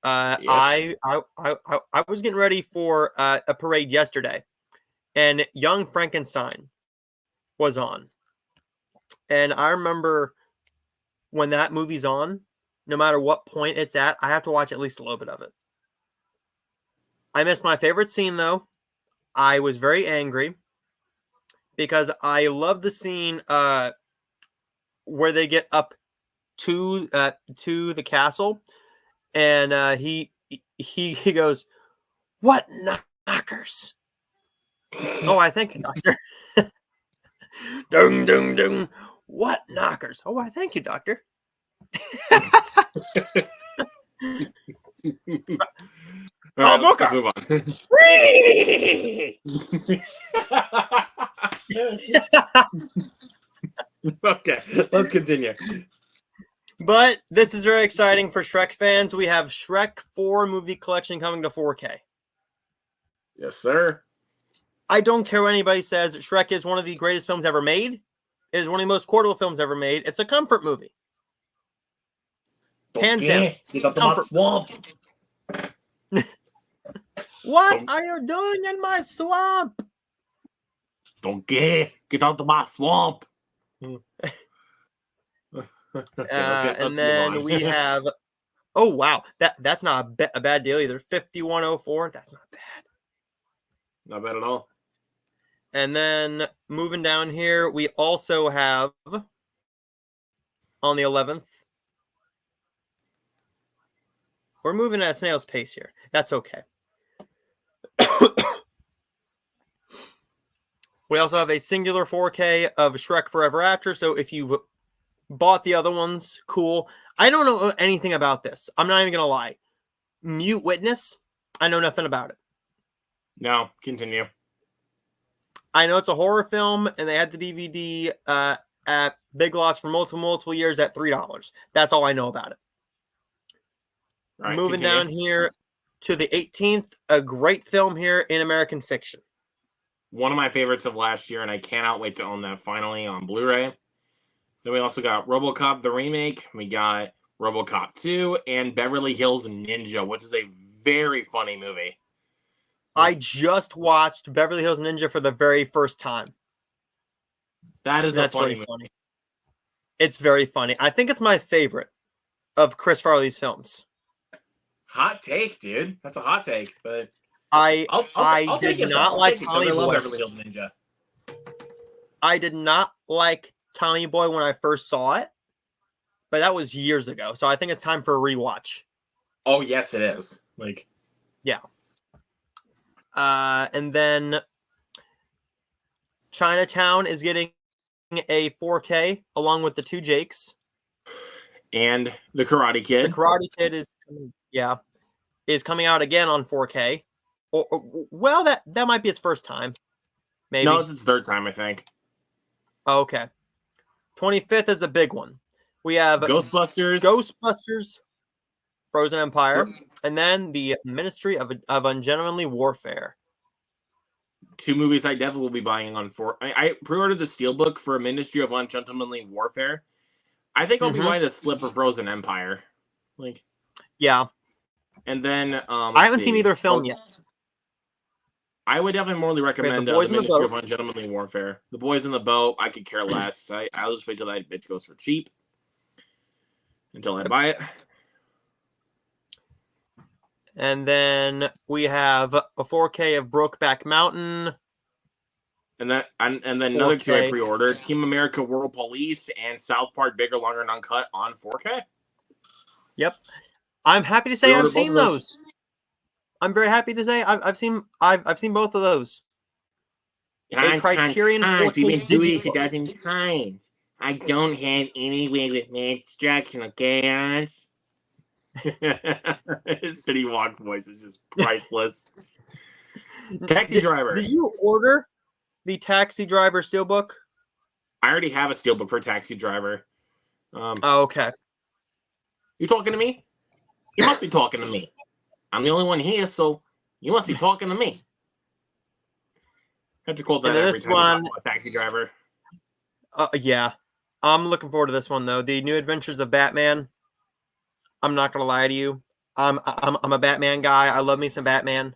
I was getting ready for a parade yesterday, and Young Frankenstein was on. And I remember when that movie's on, no matter what point it's at, I have to watch at least a little bit of it. I missed my favorite scene, though. I was very angry because I love the scene where they get up to the castle, and he goes, "What knockers?" Oh, I thank you, Doctor. Dung dung dung. What knockers? Oh, I thank you, Doctor. All right, Booker. let's move on. Okay, let's continue. But this is very exciting for Shrek fans. We have Shrek 4 movie collection coming to 4K. Yes, sir. I don't care what anybody says. Shrek is one of the greatest films ever made. It is one of the most quotable films ever made. It's a comfort movie. Hands down. Get out of my swamp. What are you doing in my swamp? Donkey, get out of my swamp. And then we have, oh wow, that's not a bad deal either. 5104, that's not bad. Not bad at all. And then moving down here, we also have on the 11th. We're moving at a snail's pace here. That's okay. We also have a singular 4K of Shrek Forever After. So if you've bought the other ones, cool. I don't know anything about this. I'm not even going to lie. Mute Witness, I know nothing about it. No, continue. I know it's a horror film, and they had the DVD at Big Lots for multiple years at $3. That's all I know about it. Right, moving continue. down here to the 18th, a great film here in American Fiction. One of my favorites of last year, and I cannot wait to own that finally on Blu-ray. Then we also got RoboCop the remake. We got RoboCop 2 and Beverly Hills Ninja, which is a very funny movie. I just watched Beverly Hills Ninja for the very first time. That's funny movie. Funny. It's very funny. I think it's my favorite of Chris Farley's films. Hot take, dude. That's a hot take, but I did not like Tommy Boy. Beverly Hills Ninja. I did not like Tommy Boy when I first saw it, but that was years ago. So I think it's time for a rewatch. Oh yes, it is. Yeah. And then Chinatown is getting a 4K along with the two Jakes. And the Karate Kid. The Karate Kid is coming out again on 4K. Well, that might be its first time. Maybe. No, it's its third time, I think. Oh, okay. 25th is a big one. We have Ghostbusters, Frozen Empire, and then the Ministry of Ungentlemanly Warfare. Two movies I definitely will be buying on 4. I pre-ordered the Steelbook for Ministry of Ungentlemanly Warfare. I think I'll be buying the slip for Frozen Empire. Yeah. And then I haven't seen either film yet. I would definitely morally recommend the Ministry of Ungentlemanly Warfare. The Boys in the Boat, I could care less. I'll just wait till that bitch goes for cheap until I buy it. And then we have a 4K of Brokeback Mountain. And then another 2 I pre-ordered: Team America: World Police and South Park: Bigger, Longer, and Uncut on 4K. Yep, I'm happy to say I've seen those. I'm very happy to say I've seen both of those. A Criterion 4K digital. 1,000 times. I don't have any way with my instructional chaos. His City Walk voice is just priceless. Taxi Driver. Did you order the Taxi Driver Steelbook? I already have a Steelbook for Taxi Driver. Okay. You talking to me? You must be talking to me. I'm the only one here, so you must be talking to me. I have to call that every time I talk about Taxi Driver. Yeah. I'm looking forward to this one, though. The New Adventures of Batman. I'm not going to lie to you. I'm a Batman guy. I love me some Batman.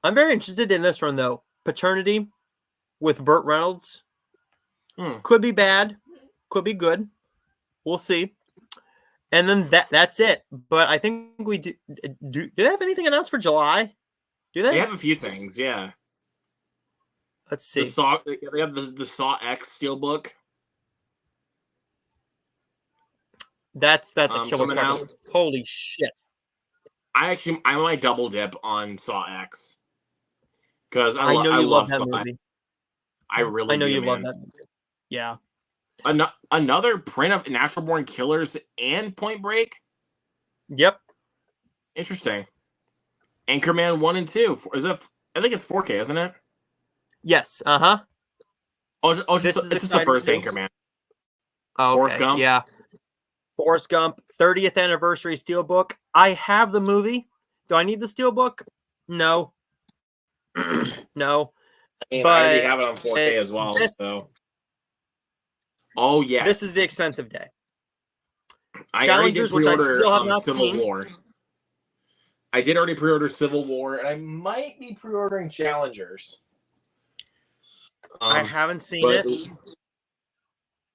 I'm very interested in this one, though. Paternity with Burt Reynolds. Could be bad. Could be good. We'll see. And then that's it. But I think we do they have anything announced for July? Do they? They have a few things, yeah. Let's see. They have the Saw X Steelbook. That's a killer cover. Holy shit. I might double dip on Saw X. Because I know you love Saw that movie. I really do, love that movie. Yeah. Another print of Natural Born Killers and Point Break. Yep. Interesting. Anchorman 1 and 2. Is that? I think it's 4K, isn't it? Yes. Uh-huh. It's just the first too. Anchorman. Oh, okay. Forrest Gump? Yeah. Forrest Gump, 30th anniversary steelbook. I have the movie. Do I need the steelbook? No. No. I mean, but I already have it on 4K as well. So. Oh yeah. This is the expensive day. I already did pre-order Civil War. I did already pre-order Civil War, and I might be pre-ordering Challengers. I haven't seen it.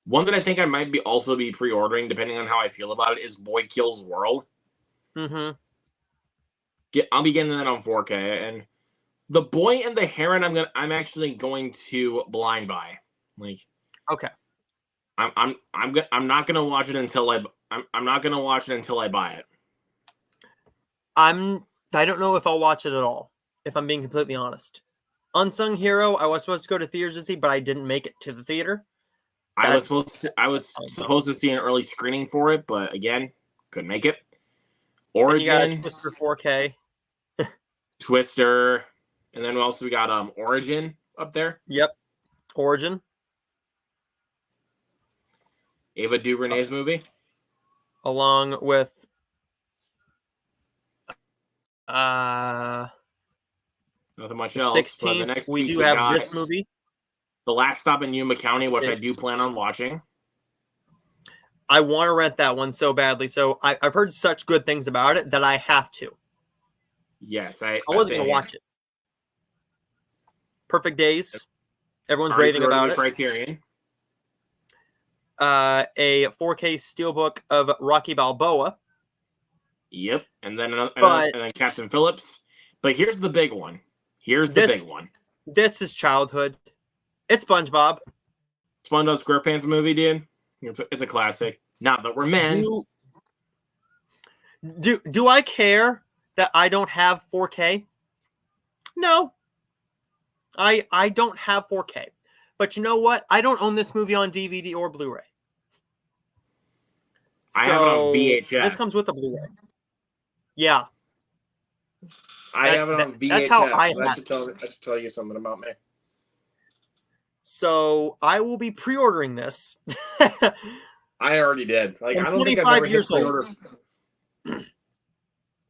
One that I think I might be also be pre-ordering, depending on how I feel about it, is Boy Kills World. Mm-hmm. I'll be getting that on 4K, and The Boy and the Heron, I'm actually going to blind buy. Like, okay. I'm not gonna watch it until I'm not gonna watch it until I buy it. I don't know if I'll watch it at all, if I'm being completely honest. Unsung Hero, I was supposed to go to theaters to see, but I didn't make it to the theater. I was supposed to see an early screening for it, but again, couldn't make it. Origin, you got Twister 4K, Twister, and then we got Origin up there. Yep, Origin. Ava DuVernay's movie, along with nothing much else. 16th, but the next we do have this movie, The Last Stop in Yuma County, which I do plan on watching. I want to rent that one so badly. So I've heard such good things about it that I have to. Yes, I wasn't going to watch it. Perfect Days. Everyone's raving about it. Criterion. A 4K steelbook of Rocky Balboa. Yep, and then Captain Phillips. But here's the big one. Big one. This is childhood. It's SpongeBob. SpongeBob SquarePants movie, dude. It's a classic. Not that we're men. Do I care that I don't have 4K? No. I don't have 4K. But you know what? I don't own this movie on DVD or Blu-ray. I have it on VHS. This comes with a Blu-ray. Yeah. I have it on VHS. That's how I should tell you something about me. So I will be pre-ordering this. I already did. Like, I'm I don't think I've ever hit pre-order.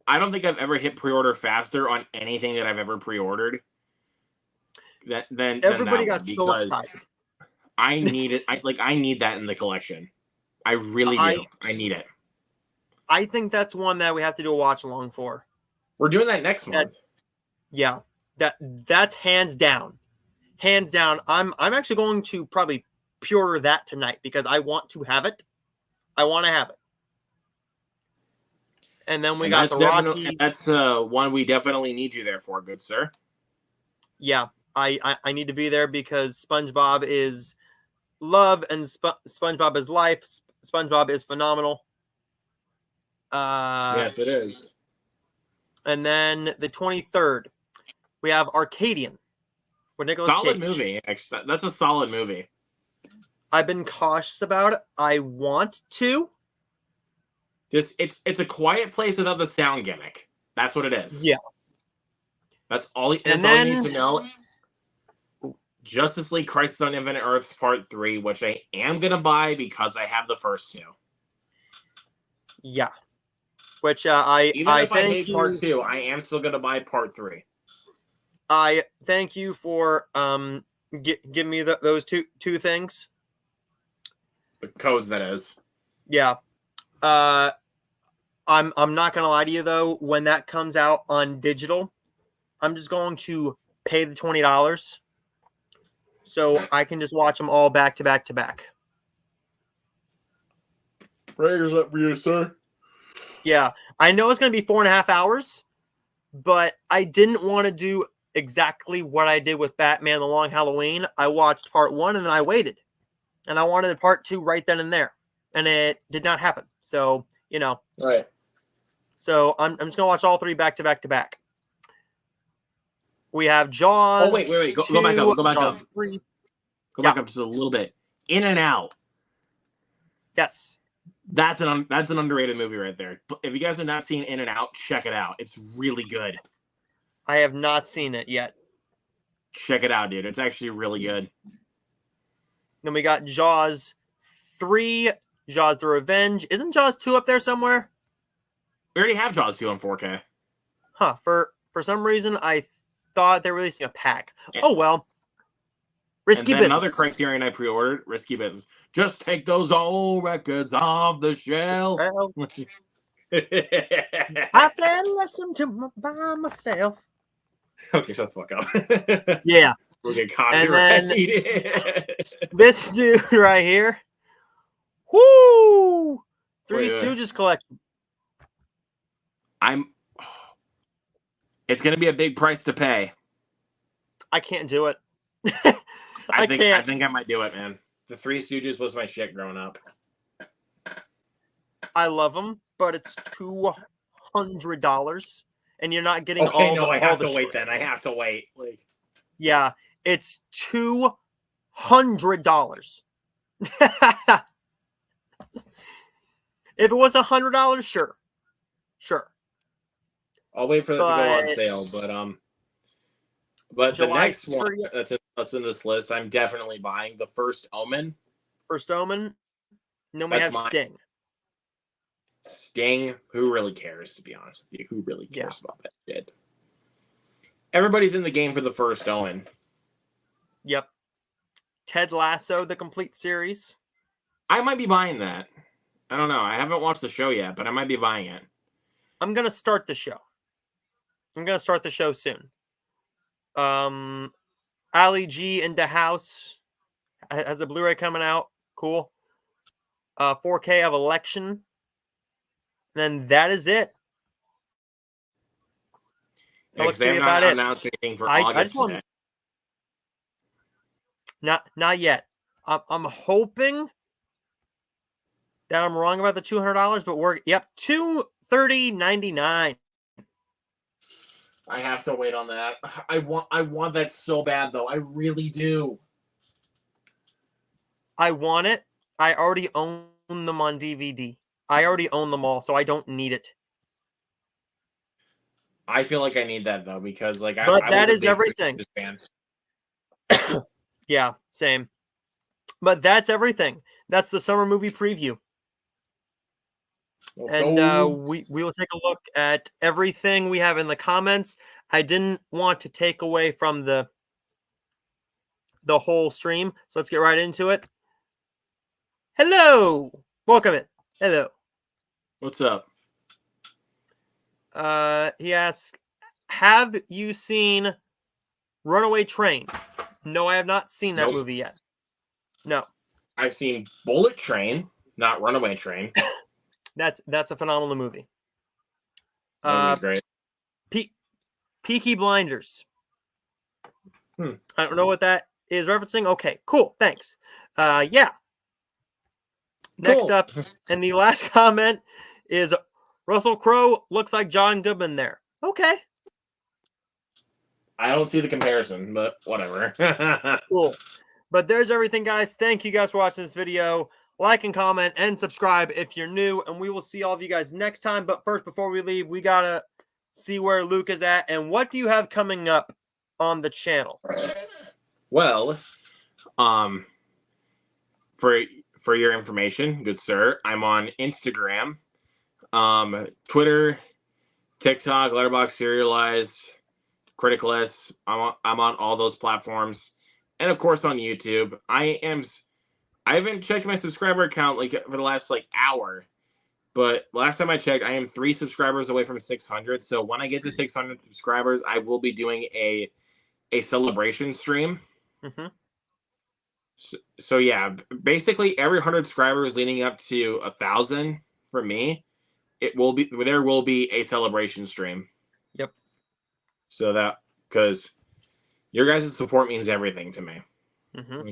I don't think I've ever hit pre-order faster on anything that I've ever pre-ordered. Everybody got so excited. I need it. I need that in the collection. I really do. I need it. I think that's one that we have to do a watch along for. We're doing that next month. Yeah. That's hands down. Hands down. I'm actually going to probably pre-order that tonight because I want to have it. I want to have it. And then we got the Rocky. That's one we definitely need you there for, good sir. Yeah, I need to be there because SpongeBob is love and SpongeBob is life. SpongeBob is phenomenal. Yes, it is. And then the 23rd, we have Arcadian with Nicolas Cage. Solid movie. Actually, that's a solid movie. I've been cautious about it. I want to. Just it's a quiet place without the sound gimmick. That's what it is. Yeah. That's all you need to know. Justice League Crisis on Infinite Earths Part 3, which I am going to buy because I have the first two. Yeah. Which I hate Part 2, I am still going to buy Part 3. I thank you for giving me those two things. The codes, that is. Yeah. I'm not going to lie to you, though. When that comes out on digital, I'm just going to pay the $20 so I can just watch them all back to back to back. Prayers up for you, sir. Yeah, I know it's going to be 4.5 hours, but I didn't want to do exactly what I did with Batman: The Long Halloween. I watched part 1 and then I waited, and I wanted part 2 right then and there, and it did not happen. So, right. So I'm just going to watch all 3 back to back to back. We have Jaws. Oh, wait. Go back up. Go back up. 3. Go back up just a little bit. In and Out. Yes. That's an underrated movie right there. If you guys have not seen In and Out, check it out. It's really good. I have not seen it yet. Check it out, dude. It's actually really good. Then we got Jaws 3, Jaws the Revenge. Isn't Jaws 2 up there somewhere? We already have Jaws 2 on 4K. Huh. For some reason, I thought they were releasing a pack. Oh, well. Risky Business. Another Criterion I pre-ordered, Risky Business. Just take those old records off the shelf. I said, listen to by myself. Okay, shut the fuck up. Yeah. We'll get copyright. And then this dude right here. Woo! Three Stooges collection. It's going to be a big price to pay. I can't do it. I think I might do it, man. The Three Stooges was my shit growing up. I love them, but it's $200, and you're not getting all. No, I have to wait. Then I have to wait. Like, yeah, it's $200. If it was $100, sure. I'll wait for that to go on sale, but the next one that's in this list, I'm definitely buying The First Omen. First Omen. And then we have Sting. Sting, who really cares, to be honest with you? Who really cares about that shit? Everybody's in the game for The First Omen. Yep. Ted Lasso, the complete series. I might be buying that. I don't know. I haven't watched the show yet, but I might be buying it. I'm going to start the show. I'm going to start the show soon. Ali G into House has a Blu-ray coming out. Cool. 4K of Election. And then that is it. That looks to be about it. I just want not yet. I'm hoping that I'm wrong about the $200, but we're $230.99. I have to wait on that. I want that so bad though. I really do. I want it. I already own them on DVD. I already own them all, so I don't need it. I feel like I need that though because that is everything. Yeah, same. But that's everything. That's the summer movie preview. And we will take a look at everything we have in the comments. I didn't want to take away from the whole stream, so let's get right into it. Hello, welcome in. Hello. What's up? He asks, have you seen Runaway Train? No, I have not seen that movie yet. No. I've seen Bullet Train, not Runaway Train. That's a phenomenal movie. That movie's great. Peaky Blinders. I don't know what that is referencing. Okay, cool. Thanks. Yeah. Next up, and the last comment is Russell Crowe looks like John Goodman there. Okay. I don't see the comparison, but whatever. Cool. But there's everything, guys. Thank you guys for watching this video. Like and comment and subscribe if you're new, and we will see all of you guys next time. But first, before we leave, we got to see where Luke is at, and what do you have coming up on the channel? Well, for your information, good sir, I'm on Instagram, Twitter, TikTok, Letterboxd, Serialized, Criticalist. I'm on all those platforms, and of course on YouTube. I haven't checked my subscriber count for the last hour, but last time I checked, I am 3 subscribers away from 600. So when I get to 600 subscribers, I will be doing a celebration stream. Mm-hmm. So yeah, basically every 100 subscribers leading up to 1,000 for me, there will be a celebration stream. Yep. So that, because your guys' support means everything to me. Mm-hmm.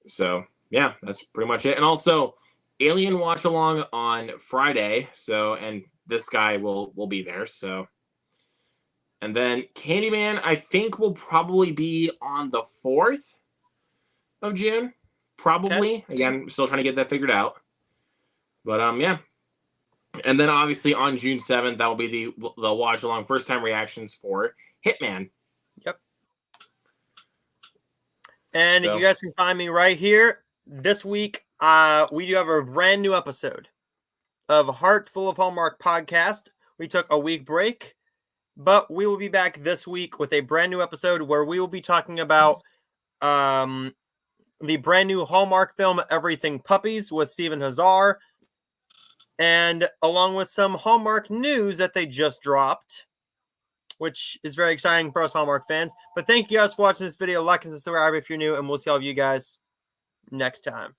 So yeah, that's pretty much it. And also Alien watch along on Friday. So, and this guy will be there. So, and then Candyman, I think will probably be on the 4th of June. Probably. Okay. Again, still trying to get that figured out. But yeah. And then obviously on June 7th, that will be the watch along first time reactions for Hitman. Yep. And you guys can find me right here. This week, we do have a brand new episode of Heart Full of Hallmark podcast. We took a week break, but we will be back this week with a brand new episode where we will be talking about the brand new Hallmark film Everything Puppies with Steven Hazar, and along with some Hallmark news that they just dropped, which is very exciting for us Hallmark fans. But thank you guys for watching this video. Like and subscribe if you're new, and we'll see all of you guys next time.